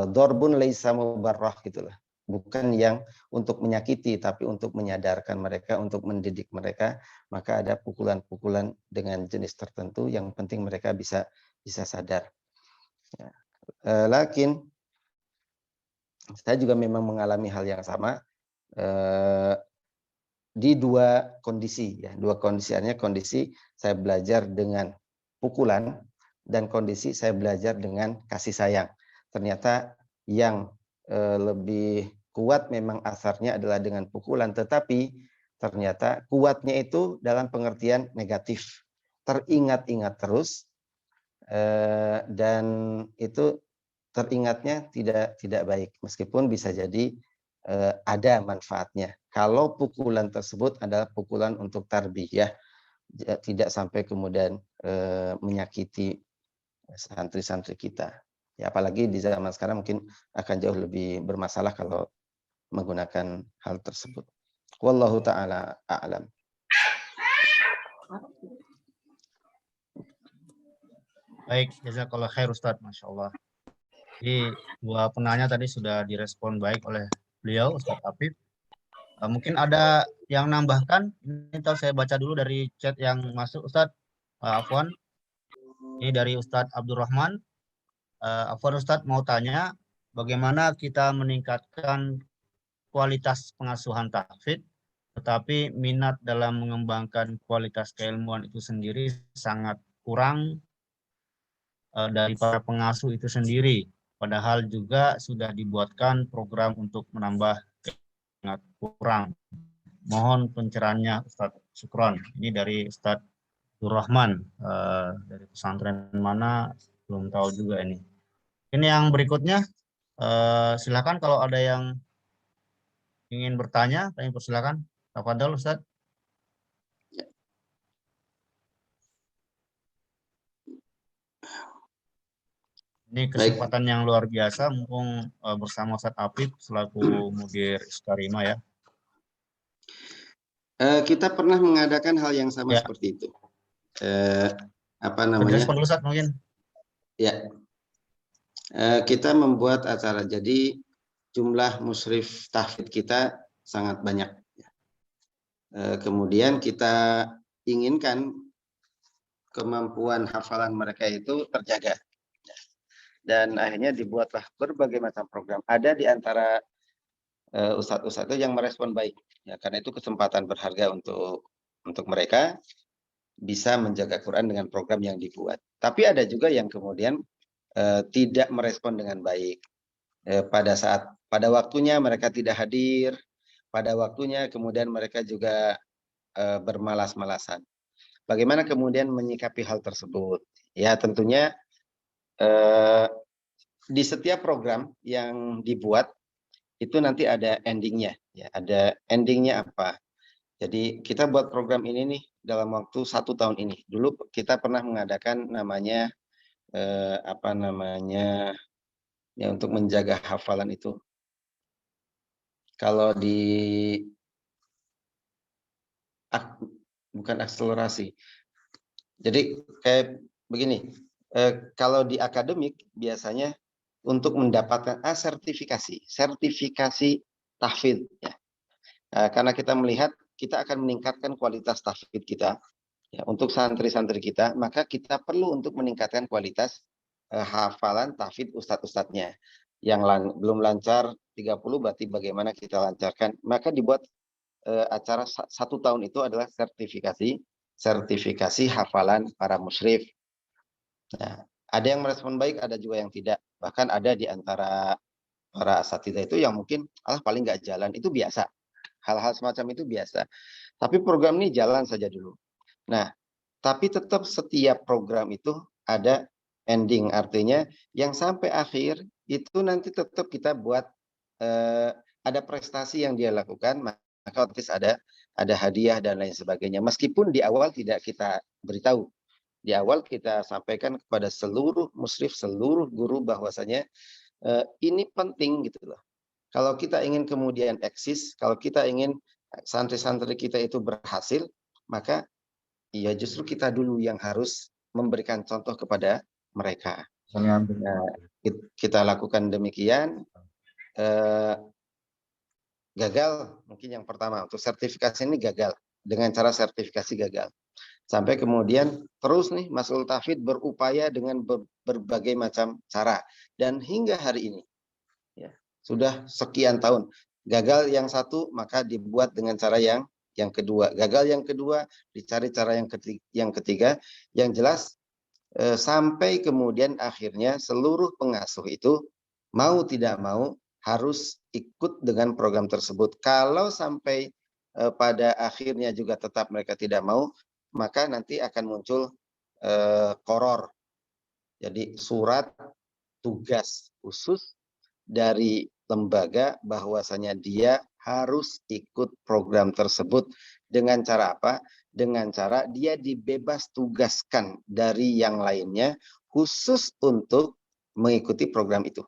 dorbun laisa mubarrah gitulah. Bukan yang untuk menyakiti, tapi untuk menyadarkan mereka, untuk mendidik mereka. Maka ada pukulan-pukulan dengan jenis tertentu, yang penting mereka bisa sadar. Ya. Lakin saya juga memang mengalami hal yang sama di 2 kondisi. Ya. 2 kondisi, artinya kondisi saya belajar dengan pukulan dan kondisi saya belajar dengan kasih sayang. Ternyata yang lebih kuat memang asarnya adalah dengan pukulan, tetapi ternyata kuatnya itu dalam pengertian negatif, teringat-ingat terus, dan itu teringatnya tidak baik, meskipun bisa jadi ada manfaatnya. Kalau pukulan tersebut adalah pukulan untuk tarbiyah, tidak sampai kemudian menyakiti santri-santri kita. Ya, apalagi di zaman sekarang mungkin akan jauh lebih bermasalah kalau menggunakan hal tersebut. Wallahu ta'ala a'lam. Baik, jazakallah khair Ustaz, Masya Allah. Jadi 2 penanya tadi sudah direspon baik oleh beliau, Ustaz Afif. Mungkin ada yang nambahkan, ini saya baca dulu dari chat yang masuk Ustaz. Afwan, ini dari Ustaz Abdurrahman. Afwan Ustaz mau tanya, bagaimana kita meningkatkan kualitas pengasuhan tahfidz, tetapi minat dalam mengembangkan kualitas keilmuan itu sendiri sangat kurang dari para pengasuh itu sendiri. Padahal juga sudah dibuatkan program untuk menambah, sangat kurang. Mohon pencerahannya Ustadz. Syukron. Ini dari Ustadz Abdurrahman. Dari pesantren mana belum tahu juga ini. Ini yang berikutnya. Silakan kalau ada yang ingin bertanya, kami persilakan. Tafadhol Ustaz. Ini kesempatan yang luar biasa, mumpung bersama Ustaz Afif selaku Mudir Iskarima ya. Kita pernah mengadakan hal yang sama seperti itu. Respon dulu Ustaz mungkin. Ya. Kita membuat acara, jadi jumlah musyrif tahfidz kita sangat banyak. Kemudian kita inginkan kemampuan hafalan mereka itu terjaga. Dan akhirnya dibuatlah berbagai macam program. Ada di antara ustadz-ustadz itu yang merespon baik. Ya, karena itu kesempatan berharga untuk mereka bisa menjaga Quran dengan program yang dibuat. Tapi ada juga yang kemudian tidak merespon dengan baik. Pada waktunya mereka tidak hadir, pada waktunya kemudian mereka juga bermalas-malasan. Bagaimana kemudian menyikapi hal tersebut? Ya tentunya di setiap program yang dibuat itu nanti ada endingnya. Ya, ada endingnya apa? Jadi kita buat program ini nih dalam waktu 1 tahun ini. Dulu kita pernah mengadakan namanya ya untuk menjaga hafalan itu. Kalau bukan akselerasi. Jadi kayak begini, kalau di akademik biasanya untuk mendapatkan sertifikasi tahfidz ya. Karena kita melihat kita akan meningkatkan kualitas tahfidz kita ya, untuk santri-santri kita, maka kita perlu untuk meningkatkan kualitas hafalan tahfidz ustadz-ustadznya. Yang belum lancar 30 berarti bagaimana kita lancarkan, maka dibuat acara 1 tahun itu adalah sertifikasi hafalan para musyrif. Nah, ada yang merespon baik, ada juga yang tidak. Bahkan ada di antara para asatidzah itu yang mungkin paling nggak jalan, itu biasa. Hal-hal semacam itu biasa. Tapi program ini jalan saja dulu. Nah, tapi tetap setiap program itu ada ending, artinya yang sampai akhir itu nanti tetap kita buat ada prestasi yang dia lakukan, maka otomatis ada hadiah dan lain sebagainya. Meskipun di awal tidak kita beritahu. Di awal kita sampaikan kepada seluruh musyrif, seluruh guru bahwasanya ini penting gitu loh. Kalau kita ingin kemudian eksis, kalau kita ingin santri-santri kita itu berhasil, maka ya justru kita dulu yang harus memberikan contoh kepada mereka. Nah, kita lakukan demikian. Gagal mungkin yang pertama, untuk sertifikasi ini gagal dengan cara sertifikasi gagal. Sampai kemudian terus nih Mas'ul Tahfidz berupaya dengan berbagai macam cara, dan hingga hari ini ya, sudah sekian tahun. Gagal yang satu maka dibuat dengan cara yang kedua, gagal yang kedua dicari cara yang ketiga. Yang jelas sampai kemudian akhirnya seluruh pengasuh itu mau tidak mau harus ikut dengan program tersebut. Kalau sampai pada akhirnya juga tetap mereka tidak mau, maka nanti akan muncul qoror. Jadi surat tugas khusus dari lembaga bahwasanya dia harus ikut program tersebut. Dengan cara apa? Dengan cara dia dibebas tugaskan dari yang lainnya khusus untuk mengikuti program itu.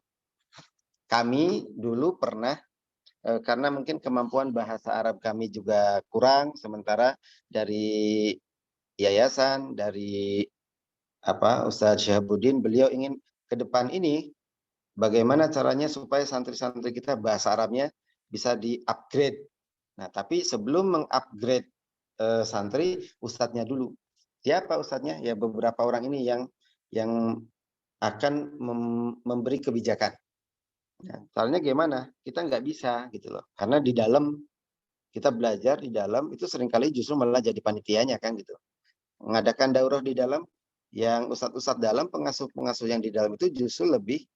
Kami dulu pernah, karena mungkin kemampuan bahasa Arab kami juga kurang, sementara dari yayasan, dari Ustadz Syahabuddin, beliau ingin ke depan ini bagaimana caranya supaya santri-santri kita bahasa Arabnya bisa di-upgrade. Nah, tapi sebelum meng-upgrade santri, ustadznya dulu. Siapa ustadznya? Ya beberapa orang ini yang akan memberi kebijakan. Nah, caranya gimana? Kita nggak bisa gitu loh. Karena di dalam kita belajar di dalam itu seringkali justru malah jadi panitianya kan gitu. Mengadakan daurah di dalam, yang ustadz-ustadz dalam, pengasuh-pengasuh yang di dalam itu justru lebih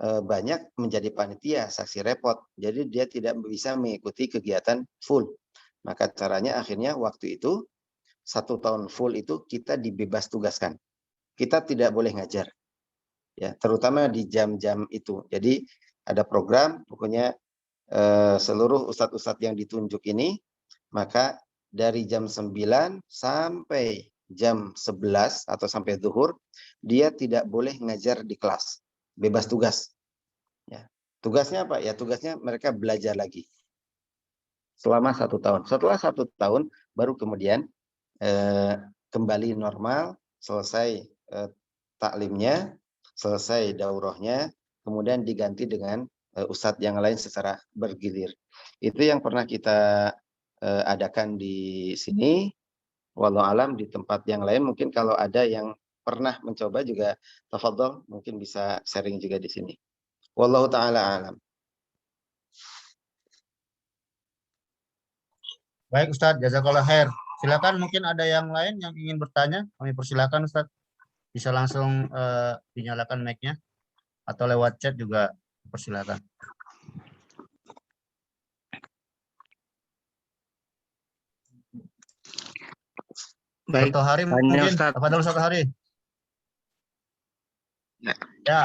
banyak menjadi panitia, saksi repot. Jadi dia tidak bisa mengikuti kegiatan full. Maka caranya akhirnya waktu itu 1 tahun full itu kita dibebas tugaskan. Kita tidak boleh ngajar. Ya, terutama di jam-jam itu. Jadi ada program, pokoknya seluruh ustadz-ustadz yang ditunjuk ini, maka dari jam 9 sampai jam 11 atau sampai zuhur, dia tidak boleh ngajar di kelas. Bebas tugas. Ya. Tugasnya apa? Ya tugasnya mereka belajar lagi. Selama 1 tahun. Setelah 1 tahun, baru kemudian kembali normal, selesai taklimnya, selesai daurahnya, kemudian diganti dengan ustadz yang lain secara bergilir. Itu yang pernah kita adakan di sini. Wallahu alam di tempat yang lain mungkin kalau ada yang pernah mencoba juga tafadhol mungkin bisa sharing juga di sini. Wallahu taala alam. Baik Ustadz, jazakallah khair. Silakan mungkin ada yang lain yang ingin bertanya, kami persilakan Ustadz. Bisa langsung dinyalakan mic-nya atau lewat chat juga persilakan. Baik, Satu hari tanya mungkin. Ustadz. Apa dulu satu hari? Ya. Ya,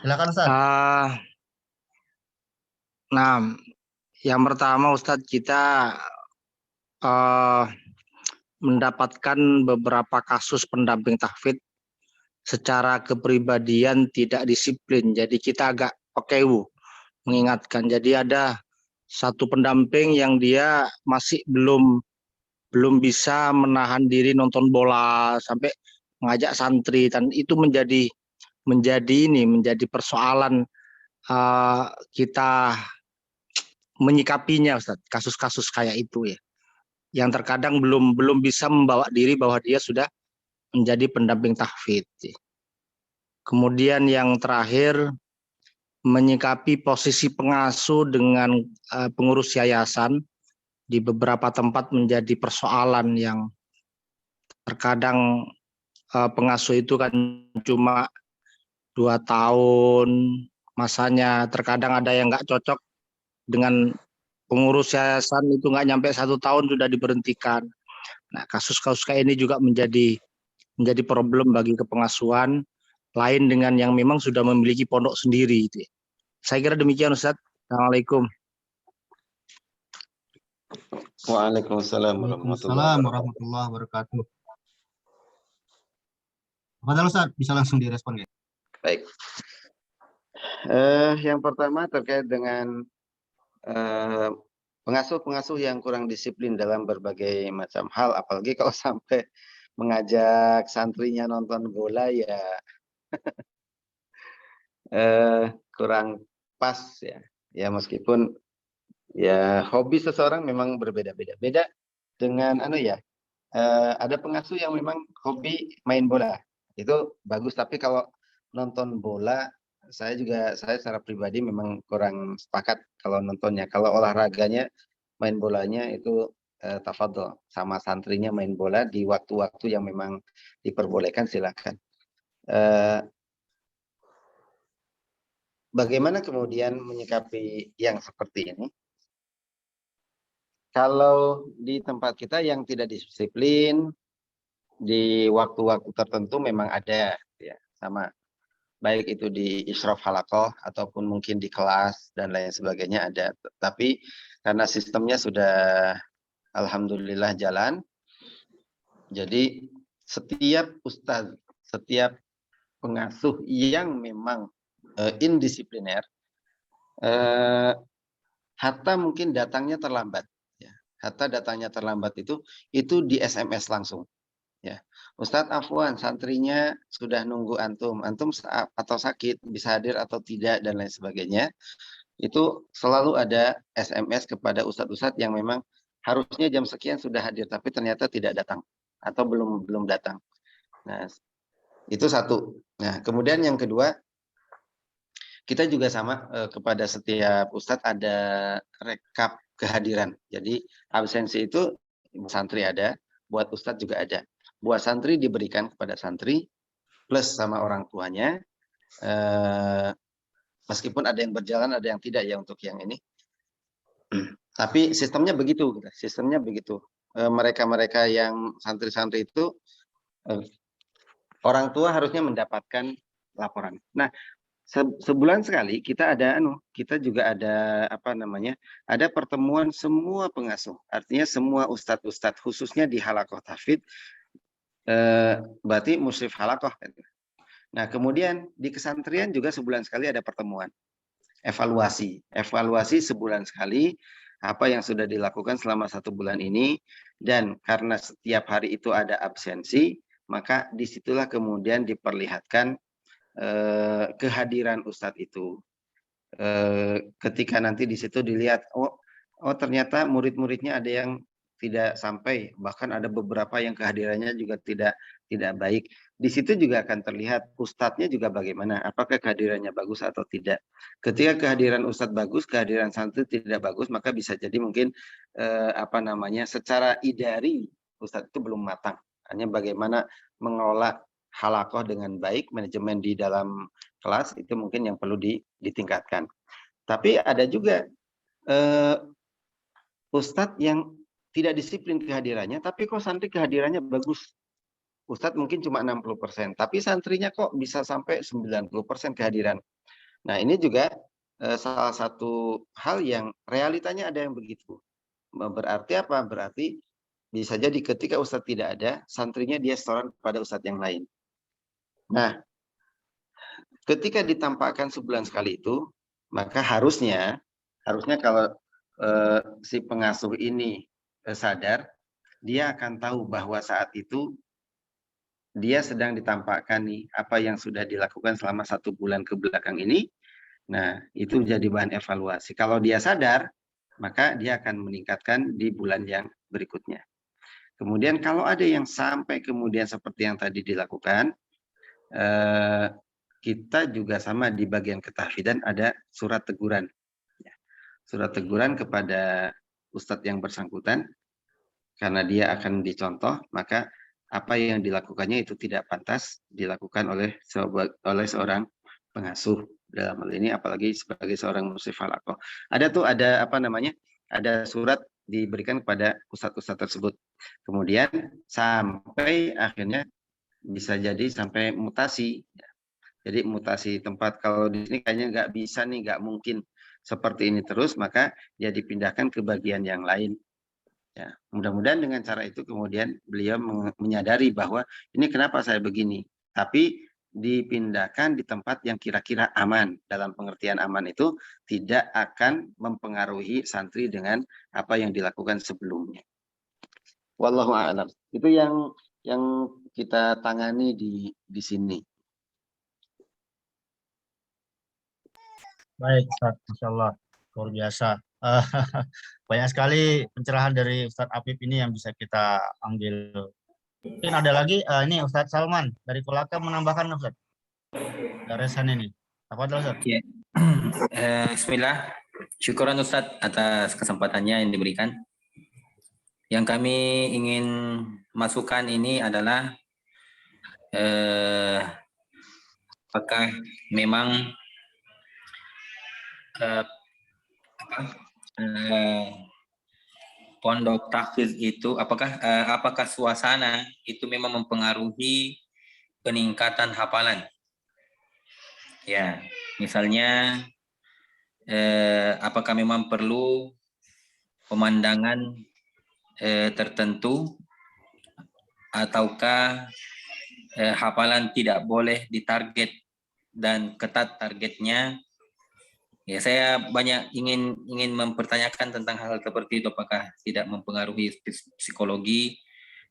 silakan Ustadz. Nah, yang pertama Ustadz, kita mendapatkan beberapa kasus pendamping tahfidz secara kepribadian tidak disiplin. Jadi kita agak pekewu mengingatkan. Jadi ada satu pendamping yang dia masih belum bisa menahan diri nonton bola sampai mengajak santri, dan itu menjadi persoalan kita menyikapinya Ustaz, kasus-kasus kayak itu ya, yang terkadang belum bisa membawa diri bahwa dia sudah menjadi pendamping tahfidz. Kemudian yang terakhir, menyikapi posisi pengasuh dengan pengurus yayasan di beberapa tempat menjadi persoalan yang terkadang pengasuh itu kan cuma 2 tahun masanya, terkadang ada yang nggak cocok dengan pengurus yayasan itu nggak nyampe 1 tahun sudah diberhentikan. Nah, kasus-kasus kayak ini juga menjadi problem bagi kepengasuhan, lain dengan yang memang sudah memiliki pondok sendiri. Saya kira demikian Ustaz. Assalamualaikum. Waalaikumsalam warahmatullahi wabarakatuh. Padahal Ustaz bisa langsung direspon ya. Baik. Yang pertama terkait dengan pengasuh-pengasuh yang kurang disiplin dalam berbagai macam hal, apalagi kalau sampai mengajak santrinya nonton bola ya kurang pas ya. Ya meskipun ya hobi seseorang memang berbeda-beda. Beda dengan ada pengasuh yang memang hobi main bola. Itu bagus, tapi kalau nonton bola saya secara pribadi memang kurang sepakat kalau nontonnya. Kalau olahraganya, main bolanya itu tafadhol sama santrinya main bola di waktu-waktu yang memang diperbolehkan, silakan. Bagaimana kemudian menyikapi yang seperti ini? Kalau di tempat kita yang tidak disiplin di waktu-waktu tertentu memang ada ya, sama. Baik itu di Isyraf Halaqah ataupun mungkin di kelas dan lain sebagainya ada. Tapi karena sistemnya sudah alhamdulillah jalan, jadi setiap ustadz, setiap pengasuh yang memang indisipliner, hatta mungkin datangnya terlambat. Ya. Hatta datangnya terlambat itu di SMS langsung. Ya, Ustadz afwan, santrinya sudah nunggu antum atau sakit, bisa hadir atau tidak dan lain sebagainya. Itu selalu ada SMS kepada ustadz-ustadz yang memang harusnya jam sekian sudah hadir, tapi ternyata tidak datang atau belum datang. Nah, itu satu. Nah, kemudian yang kedua, kita juga sama kepada setiap ustadz ada rekap kehadiran. Jadi absensi itu santri ada, buat ustadz juga ada. Buat santri diberikan kepada santri plus sama orang tuanya, meskipun ada yang berjalan ada yang tidak ya untuk yang ini, tapi sistemnya begitu. Mereka yang santri-santri itu orang tua harusnya mendapatkan laporan. Nah, sebulan sekali kita juga ada ada pertemuan semua pengasuh, artinya semua ustadz-ustadz khususnya di halaqah tahfidz, berarti musyrif halaqah. Nah, kemudian di kesantrian juga sebulan sekali ada pertemuan. Evaluasi sebulan sekali apa yang sudah dilakukan selama 1 bulan ini, dan karena setiap hari itu ada absensi, maka disitulah kemudian diperlihatkan kehadiran ustadz itu. ketika nanti di situ dilihat, oh ternyata murid-muridnya ada yang tidak sampai, bahkan ada beberapa yang kehadirannya juga tidak baik. Di situ juga akan terlihat ustadznya juga bagaimana, apakah kehadirannya bagus atau tidak. Ketika kehadiran ustadz bagus, kehadiran santri tidak bagus, maka bisa jadi mungkin secara idari ustadz itu belum matang. Hanya bagaimana mengelola halakoh dengan baik, manajemen di dalam kelas itu mungkin yang perlu ditingkatkan. Tapi ada juga ustadz yang tidak disiplin kehadirannya, tapi kok santri kehadirannya bagus. Ustadz mungkin cuma 60%, tapi santrinya kok bisa sampai 90% kehadiran. Nah, ini juga salah satu hal yang realitanya ada yang begitu. Berarti apa? Berarti bisa jadi ketika ustadz tidak ada, santrinya dia setoran kepada ustadz yang lain. Nah, ketika ditampakkan sebulan sekali itu, maka harusnya kalau si pengasuh ini sadar, dia akan tahu bahwa saat itu dia sedang ditampakkan nih apa yang sudah dilakukan selama 1 bulan ke belakang ini. Nah, itu jadi bahan evaluasi. Kalau dia sadar, maka dia akan meningkatkan di bulan yang berikutnya. Kemudian kalau ada yang sampai kemudian seperti yang tadi dilakukan, kita juga sama di bagian ketahfidzan ada surat teguran. Surat teguran kepada ustadz yang bersangkutan, karena dia akan dicontoh, maka apa yang dilakukannya itu tidak pantas dilakukan oleh seorang pengasuh dalam hal ini, apalagi sebagai seorang musyrif halakoh. Ada surat diberikan kepada ustadz-ustadz tersebut. Kemudian sampai akhirnya bisa jadi sampai mutasi. Jadi mutasi tempat, kalau di sini kayaknya nggak bisa nih, nggak mungkin seperti ini terus, maka dia dipindahkan ke bagian yang lain. Ya, mudah-mudahan dengan cara itu kemudian beliau menyadari bahwa ini kenapa saya begini, tapi dipindahkan di tempat yang kira-kira aman. Dalam pengertian aman itu tidak akan mempengaruhi santri dengan apa yang dilakukan sebelumnya. Wallahu a'lam. Itu yang kita tangani di sini. Baik, Ustaz. Masya Allah. Luar biasa. Banyak sekali pencerahan dari Ustadz Apip ini yang bisa kita ambil. Mungkin ada lagi, ini Ustadz Salman dari Kolaka menambahkan, Ustadz. Resan ini. Apa itu, Ustadz? Ya. Bismillah. Syukuran Ustadz atas kesempatannya yang diberikan. Yang kami ingin masukkan ini adalah apakah memang pondok tahfiz itu apakah suasana itu memang mempengaruhi peningkatan hafalan? Ya, misalnya apakah memang perlu pemandangan tertentu, ataukah hafalan tidak boleh ditarget dan ketat targetnya? Ya, saya banyak ingin mempertanyakan tentang hal seperti itu, apakah tidak mempengaruhi psikologi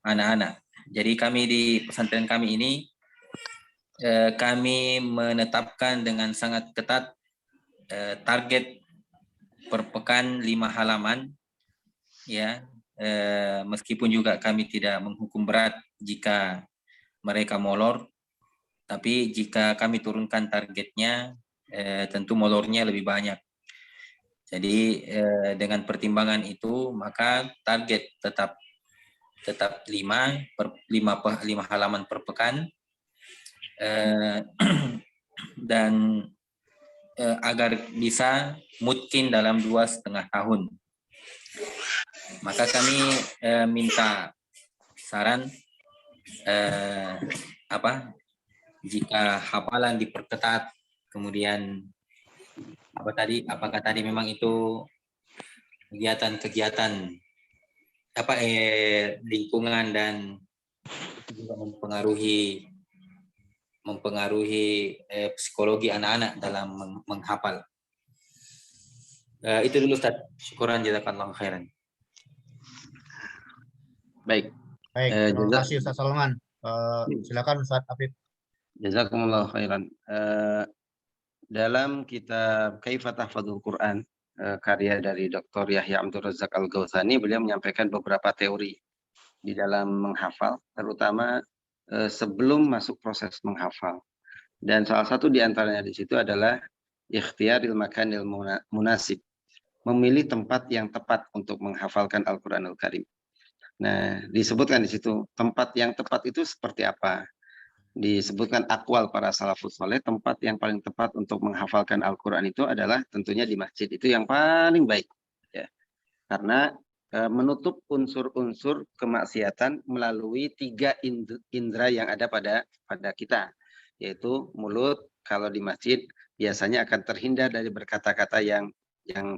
anak-anak. Jadi kami di pesantren kami ini kami menetapkan dengan sangat ketat target per pekan 5 halaman, ya, meskipun juga kami tidak menghukum berat jika mereka molor, tapi jika kami turunkan targetnya, tentu molornya lebih banyak. Jadi dengan pertimbangan itu, maka target tetap 5 halaman per pekan, dan agar bisa mungkin dalam 2,5 tahun. Maka kami minta saran jika hafalan diperketat, kemudian apakah tadi memang itu kegiatan lingkungan dan juga mempengaruhi psikologi anak-anak dalam menghafal. Itu dulu, Ustaz. Syukuran, jazakallahu khairan. Baik. Terima kasih Ustaz Salman. Silakan Ustaz Apip. Jazakumullah khairan. dalam kitab Kaifa Tahfadzul Quran, karya dari Dr. Yahya Abdul Razak Al-Ghawthani, beliau menyampaikan beberapa teori di dalam menghafal, terutama sebelum masuk proses menghafal. Dan salah satu di antaranya di situ adalah ikhtiyaril makanil munasib, memilih tempat yang tepat untuk menghafalkan Al-Qur'anul Karim. Nah, disebutkan di situ tempat yang tepat itu seperti apa. Disebutkan aqwal para salafus saleh, tempat yang paling tepat untuk menghafalkan Al-Qur'an itu adalah tentunya di masjid. Itu yang paling baik, ya. Karena menutup unsur-unsur kemaksiatan melalui 3 indera yang ada pada kita, yaitu mulut. Kalau di masjid biasanya akan terhindar dari berkata-kata yang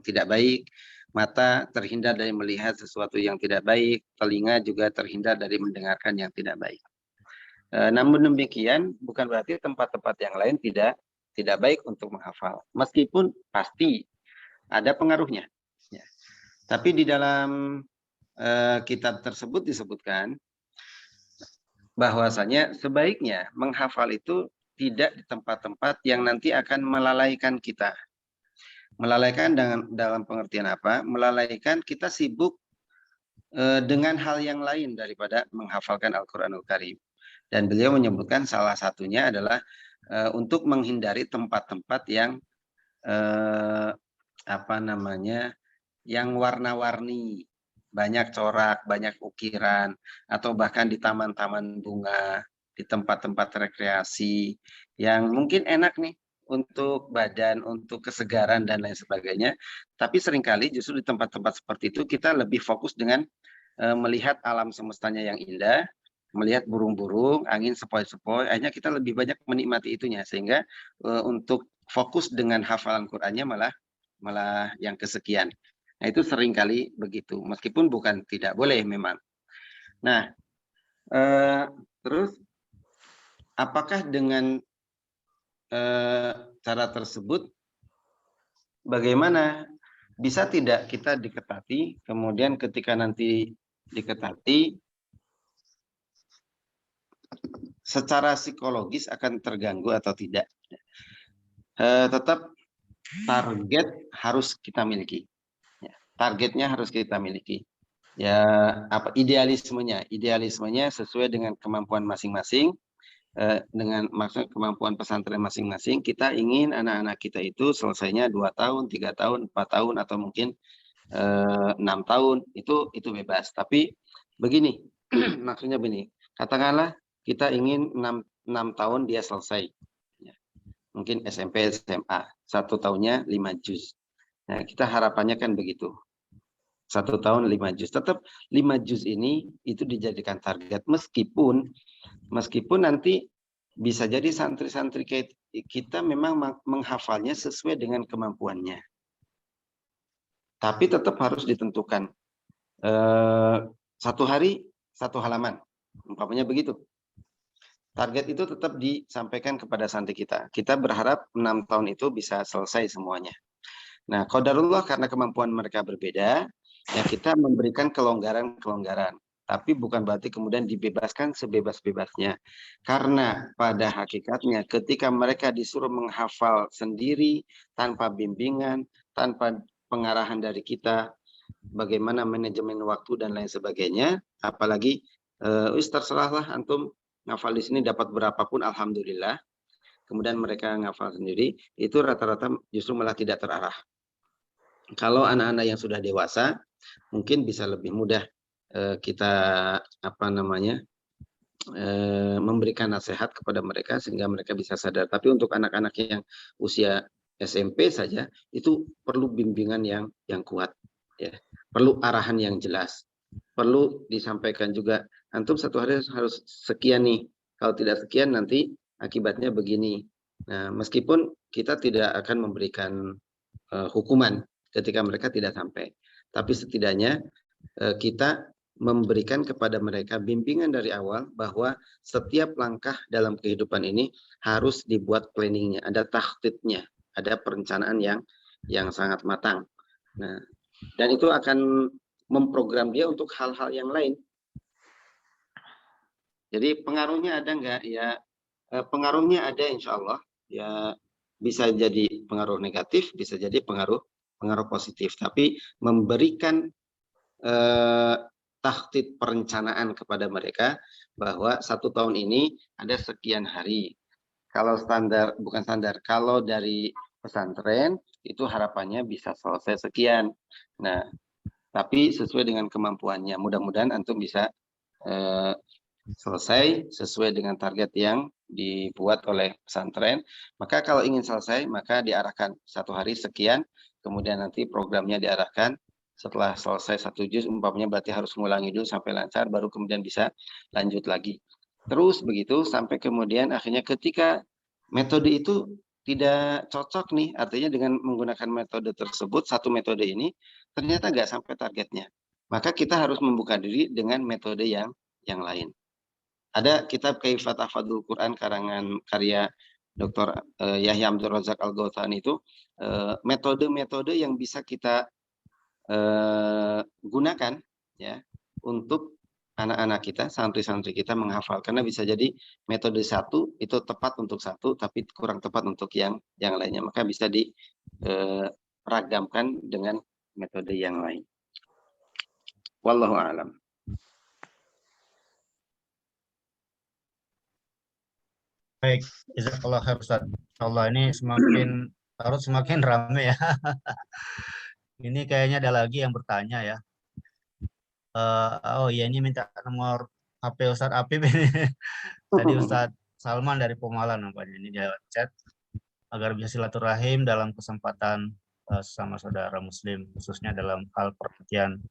tidak baik, mata terhindar dari melihat sesuatu yang tidak baik, telinga juga terhindar dari mendengarkan yang tidak baik. Namun demikian bukan berarti tempat-tempat yang lain tidak baik untuk menghafal, meskipun pasti ada pengaruhnya. Ya. Tapi di dalam kitab tersebut disebutkan bahwasanya sebaiknya menghafal itu tidak di tempat-tempat yang nanti akan melalaikan kita. Melalaikan dalam pengertian apa? Melalaikan kita sibuk dengan hal yang lain daripada menghafalkan Al-Qur'anul Karim. Dan beliau menyebutkan salah satunya adalah untuk menghindari tempat-tempat yang yang warna-warni, banyak corak, banyak ukiran, atau bahkan di taman-taman bunga, di tempat-tempat rekreasi yang mungkin enak nih untuk badan, untuk kesegaran dan lain sebagainya. Tapi seringkali justru di tempat-tempat seperti itu kita lebih fokus dengan melihat alam semestanya yang indah, melihat burung-burung, angin sepoi-sepoi, akhirnya kita lebih banyak menikmati itunya, sehingga untuk fokus dengan hafalan Qur'annya malah yang kesekian. Nah, itu seringkali begitu, meskipun bukan tidak boleh memang. Nah, terus apakah dengan cara tersebut bagaimana bisa tidak kita diketati, kemudian ketika nanti diketati secara psikologis akan terganggu atau tidak? Tetap target harus kita miliki. Targetnya harus kita miliki. Ya, idealismenya sesuai dengan kemampuan masing-masing, dengan maksud kemampuan pesantren masing-masing. Kita ingin anak-anak kita itu selesainya 2 tahun, 3 tahun, 4 tahun, atau mungkin 6 tahun, itu bebas. Tapi begini, maksudnya begini, katakanlah kita ingin 6 tahun dia selesai. Ya. Mungkin SMP, SMA, 1 tahunnya 5 juz. Nah, kita harapannya kan begitu. 1 tahun 5 juz. Tetap 5 juz ini itu dijadikan target, meskipun nanti bisa jadi santri-santri kita memang menghafalnya sesuai dengan kemampuannya. Tapi tetap harus ditentukan 1 hari 1 halaman, umpamanya begitu. Target itu tetap disampaikan kepada santri kita. Kita berharap 6 tahun itu bisa selesai semuanya. Nah, qadarullah karena kemampuan mereka berbeda, ya kita memberikan kelonggaran-kelonggaran. Tapi bukan berarti kemudian dibebaskan sebebas-bebasnya. Karena pada hakikatnya ketika mereka disuruh menghafal sendiri, tanpa bimbingan, tanpa pengarahan dari kita, bagaimana manajemen waktu dan lain sebagainya, apalagi terserahlah antum ngafal di sini dapat berapapun, alhamdulillah. Kemudian mereka ngafal sendiri, itu rata-rata justru malah tidak terarah. Kalau anak-anak yang sudah dewasa, mungkin bisa lebih mudah kita memberikan nasihat kepada mereka sehingga mereka bisa sadar. Tapi untuk anak-anak yang usia SMP saja, itu perlu bimbingan yang kuat, ya. Perlu arahan yang jelas. Perlu disampaikan juga, antum 1 hari harus sekian nih. Kalau tidak sekian nanti akibatnya begini. Nah, meskipun kita tidak akan memberikan hukuman ketika mereka tidak sampai, tapi setidaknya kita memberikan kepada mereka bimbingan dari awal bahwa setiap langkah dalam kehidupan ini harus dibuat planningnya, ada takhtitnya, ada perencanaan yang sangat matang. Nah, dan itu akan memprogram dia untuk hal-hal yang lain. Jadi pengaruhnya ada enggak? Ya, pengaruhnya ada insya Allah. Ya, bisa jadi pengaruh negatif, bisa jadi pengaruh positif. Tapi memberikan takhtit perencanaan kepada mereka bahwa 1 tahun ini ada sekian hari. Kalau standar, bukan standar, kalau dari pesantren itu harapannya bisa selesai sekian. Nah, tapi sesuai dengan kemampuannya. Mudah-mudahan antum bisa selesai sesuai dengan target yang dibuat oleh pesantren. Maka kalau ingin selesai, maka diarahkan 1 hari sekian, kemudian nanti programnya diarahkan setelah selesai 1 juz, umpamanya berarti harus mengulangi dulu sampai lancar, baru kemudian bisa lanjut lagi. Terus begitu sampai kemudian akhirnya ketika metode itu tidak cocok nih, artinya dengan menggunakan metode tersebut, 1 metode ini ternyata nggak sampai targetnya. Maka kita harus membuka diri dengan metode yang lain. Ada kitab Kaifa Tahfadzul Quran karangan karya Dr. Yahya Abdul Razak Al-Ghawthani itu metode-metode yang bisa kita gunakan ya untuk anak-anak kita, santri-santri kita menghafal, karena bisa jadi metode 1 itu tepat untuk 1 tapi kurang tepat untuk yang lainnya, maka bisa diragamkan dengan metode yang lain. Wallahu a'lam. Baik, jazakallah khair Ustaz. Insyaallah ini semakin ramai ya. Ini kayaknya ada lagi yang bertanya ya. Oh iya, ini minta nomor HP Ustaz Apip ini. Tadi Ustaz Salman dari Pemalan nampaknya ini di chat agar bisa silaturahim dalam kesempatan sama saudara muslim, khususnya dalam hal perhatian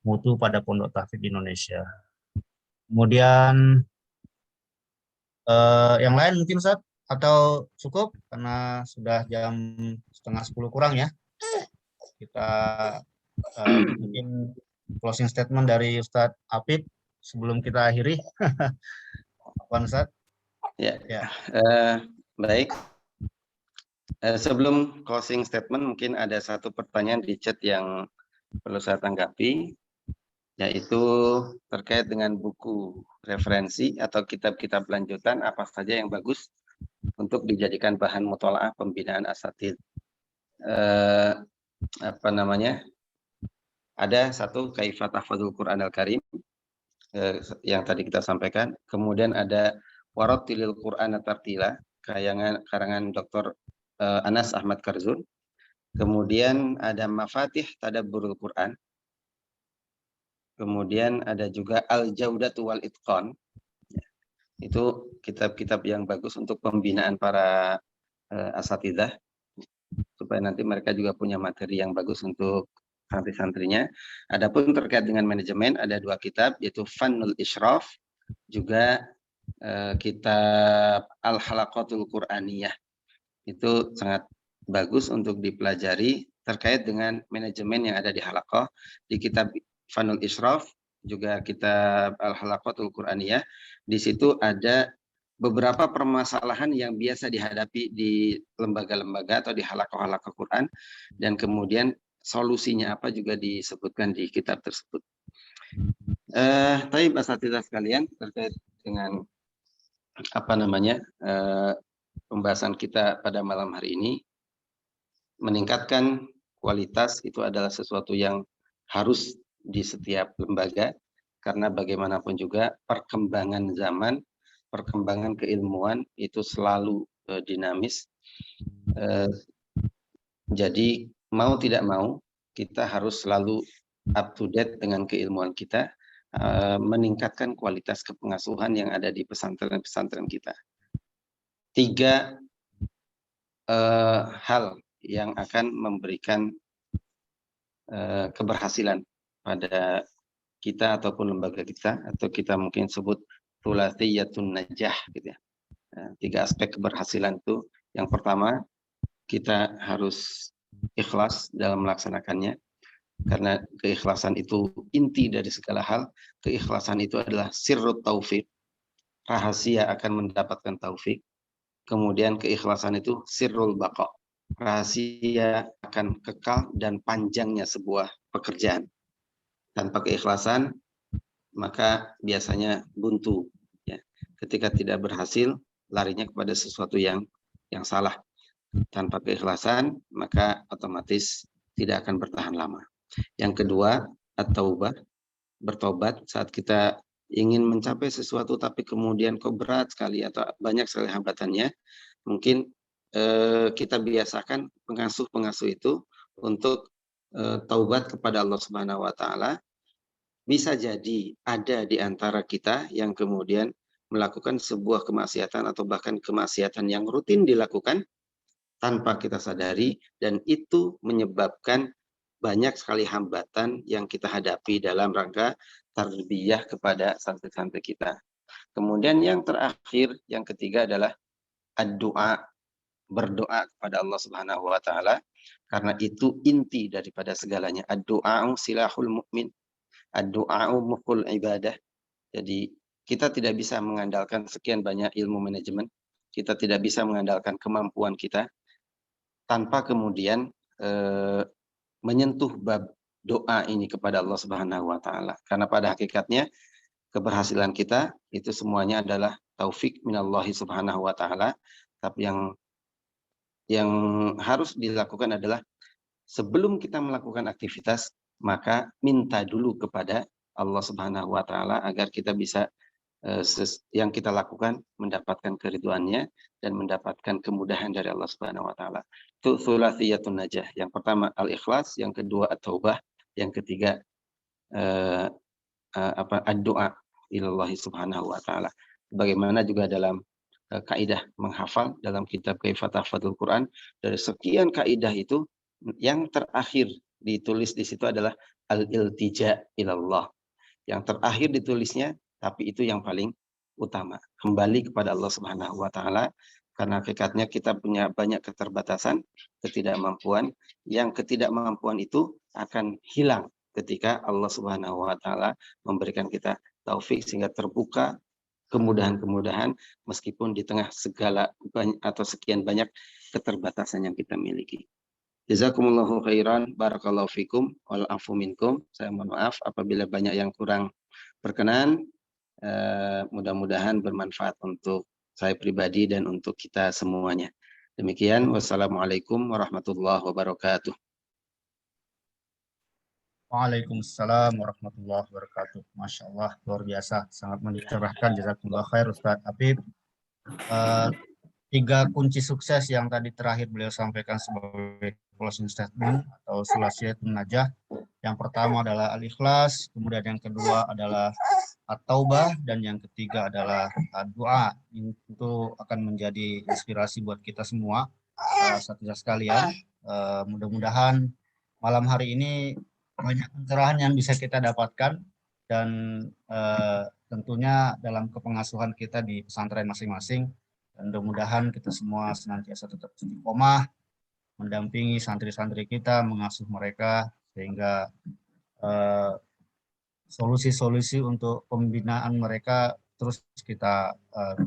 mutu pada Pondok Tahfidz di Indonesia. Kemudian yang lain mungkin Ustaz, atau cukup karena sudah jam 9:30 kurang ya. Kita mungkin closing statement dari Ustadz Apip sebelum kita akhiri. Apa Ustadz? Ya. Baik. Sebelum closing statement mungkin ada 1 pertanyaan di chat yang perlu saya tanggapi, yaitu terkait dengan buku referensi atau kitab-kitab lanjutan apa saja yang bagus untuk dijadikan bahan mutolaah pembinaan asatidz. Ada 1 Kaifa Tahfadzul Quran Al-Karim yang tadi kita sampaikan. Kemudian ada Warattilil Quran Tartila karangan Dr. Anas Ahmad Karzun. Kemudian ada Mafatih Tadabburul Quran. Kemudian ada juga Al-Jaudatu wal Itqan. Itu kitab-kitab yang bagus untuk pembinaan para asatidzah supaya nanti mereka juga punya materi yang bagus untuk santri-santrinya. Adapun terkait dengan manajemen ada 2 kitab, yaitu Fannul Ishraf, juga kitab Al-Halaqatul Quraniyah. Itu sangat bagus untuk dipelajari terkait dengan manajemen yang ada di halaqah. Di kitab Fannul Ishraf, juga kitab Al-Halaqatul Quraniyah, di situ ada beberapa permasalahan yang biasa dihadapi di lembaga-lembaga atau di halaqah-halaqah Quran, dan kemudian solusinya apa juga disebutkan di kitab tersebut. Tapi asatidzah sekalian, terkait dengan pembahasan kita pada malam hari ini, meningkatkan kualitas itu adalah sesuatu yang harus di setiap lembaga, karena bagaimanapun juga perkembangan zaman, perkembangan keilmuan itu selalu dinamis. Jadi mau tidak mau kita harus selalu up to date dengan keilmuan kita, meningkatkan kualitas kepengasuhan yang ada di pesantren-pesantren kita. 3 hal yang akan memberikan keberhasilan pada kita ataupun lembaga kita, atau kita mungkin sebut thulathiyyatun najah gitu ya. 3 aspek keberhasilan itu. Yang pertama, kita harus ikhlas dalam melaksanakannya, karena keikhlasan itu inti dari segala hal. Keikhlasan itu adalah sirrut taufik, rahasia akan mendapatkan taufik. Kemudian keikhlasan itu sirrul baqa, rahasia akan kekal dan panjangnya sebuah pekerjaan. Tanpa keikhlasan maka biasanya buntu ya. Ketika tidak berhasil, larinya kepada sesuatu yang salah. Tanpa keikhlasan, maka otomatis tidak akan bertahan lama. Yang kedua, at-taubah, bertobat saat kita ingin mencapai sesuatu tapi kemudian kok berat sekali atau banyak sekali hambatannya, mungkin kita biasakan pengasuh-pengasuh itu untuk taubat kepada Allah Subhanahu wa taala. Bisa jadi ada di antara kita yang kemudian melakukan sebuah kemaksiatan atau bahkan kemaksiatan yang rutin dilakukan tanpa kita sadari, dan itu menyebabkan banyak sekali hambatan yang kita hadapi dalam rangka tarbiyah kepada santri-santri kita. Kemudian yang terakhir, yang ketiga adalah ad-du'a, berdoa kepada Allah Subhanahu wa taala, karena itu inti daripada segalanya. Ad-du'a'u silahul mu'min, ad-du'a'u mukhul ibadah. Jadi kita tidak bisa mengandalkan sekian banyak ilmu manajemen, kita tidak bisa mengandalkan kemampuan kita tanpa kemudian menyentuh bab doa ini kepada Allah Subhanahu wa taala. Karena pada hakikatnya keberhasilan kita itu semuanya adalah taufik minallahi Subhanahu wa taala. Tapi yang harus dilakukan adalah sebelum kita melakukan aktivitas, maka minta dulu kepada Allah Subhanahu wa taala agar kita bisa yang kita lakukan mendapatkan keriduannya dan mendapatkan kemudahan dari Allah Subhanahu wa taala. Itu thulathiyatun najah. Yang pertama al-ikhlas, yang kedua at-taubah, yang ketiga ad-du'a ilallahi Subhanahu wa taala. Bagaimana juga dalam kaidah menghafal dalam kitab Kaifa Tahfadzul Quran, dari sekian kaidah itu yang terakhir ditulis di situ adalah al-iltija ilallah. Yang terakhir ditulisnya, tapi itu yang paling utama. Kembali kepada Allah Subhanahu wa taala, karena hakikatnya kita punya banyak keterbatasan, ketidakmampuan. Yang ketidakmampuan itu akan hilang ketika Allah Subhanahu wa taala memberikan kita taufik sehingga terbuka kemudahan-kemudahan meskipun di tengah segala atau sekian banyak keterbatasan yang kita miliki. Jazakumullahu khairan, barakallahu fikum, wal afu minkum. Saya mohon maaf apabila banyak yang kurang berkenan. Mudah-mudahan bermanfaat untuk saya pribadi dan untuk kita semuanya. Demikian, wassalamualaikum warahmatullahi wabarakatuh. Waalaikumsalam warahmatullahi wabarakatuh. Masya Allah, luar biasa, sangat mencerahkan. Jazakumullah khair Ustadz Habib. 3 kunci sukses yang tadi terakhir beliau sampaikan sebagai closing statement atau sulasiatun najah. Yang pertama adalah al-ikhlas, kemudian yang kedua adalah at-taubah, dan yang ketiga adalah doa. Ini tentu akan menjadi inspirasi buat kita semua, satgas sekalian. Mudah-mudahan malam hari ini banyak pencerahan yang bisa kita dapatkan, dan tentunya dalam kepengasuhan kita di pesantren masing-masing. Dan mudah-mudahan kita semua senantiasa tetap istiqomah, mendampingi santri-santri kita, mengasuh mereka, sehingga solusi-solusi untuk pembinaan mereka terus kita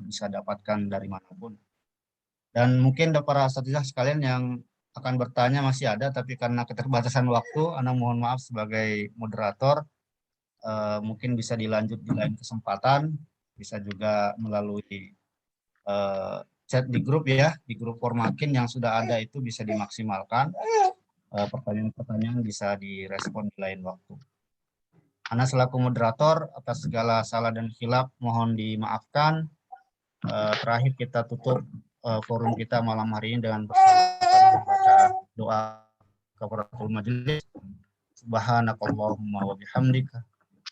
bisa dapatkan dari manapun. Dan mungkin para asatidz sekalian yang akan bertanya masih ada, tapi karena keterbatasan waktu, Ana mohon maaf sebagai moderator, mungkin bisa dilanjut di lain kesempatan, bisa juga melalui chat di grup ya, di grup Formakin yang sudah ada itu bisa dimaksimalkan. Pertanyaan-pertanyaan bisa direspon di lain waktu. Ana selaku moderator atas segala salah dan khilaf mohon dimaafkan. Terakhir kita tutup forum kita malam hari ini dengan membaca doa kafaratul majelis. Subhanakallahumma wa bihamdika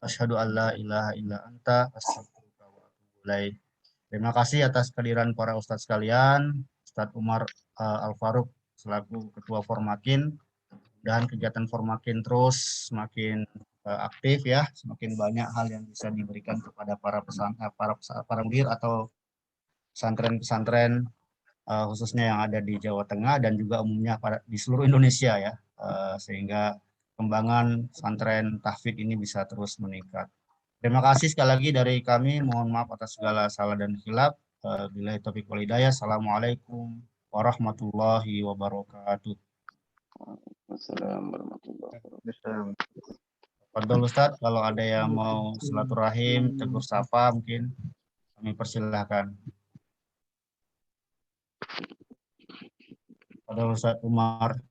asyhadu an la ilaha illa anta astaghfiruka wa atubu ilaik. Terima kasih atas kehadiran para ustadz sekalian, Ustadz Umar Al-Faruq selaku Ketua Formakin, dan kegiatan Formakin terus semakin aktif ya, semakin banyak hal yang bisa diberikan kepada para mudir atau pesantren-pesantren khususnya yang ada di Jawa Tengah dan juga umumnya di seluruh Indonesia ya, sehingga kembangan pesantren tahfidz ini bisa terus meningkat. Terima kasih sekali lagi dari kami. Mohon maaf atas segala salah dan khilaf. Billahi taufiq wal hidayah. Assalamualaikum warahmatullahi wabarakatuh. Wassalamualaikum warahmatullahi wabarakatuh. Fadhol Ustadz, kalau ada yang mau silaturahim, tegur sapa mungkin kami persilahkan. pada Ustadz Umar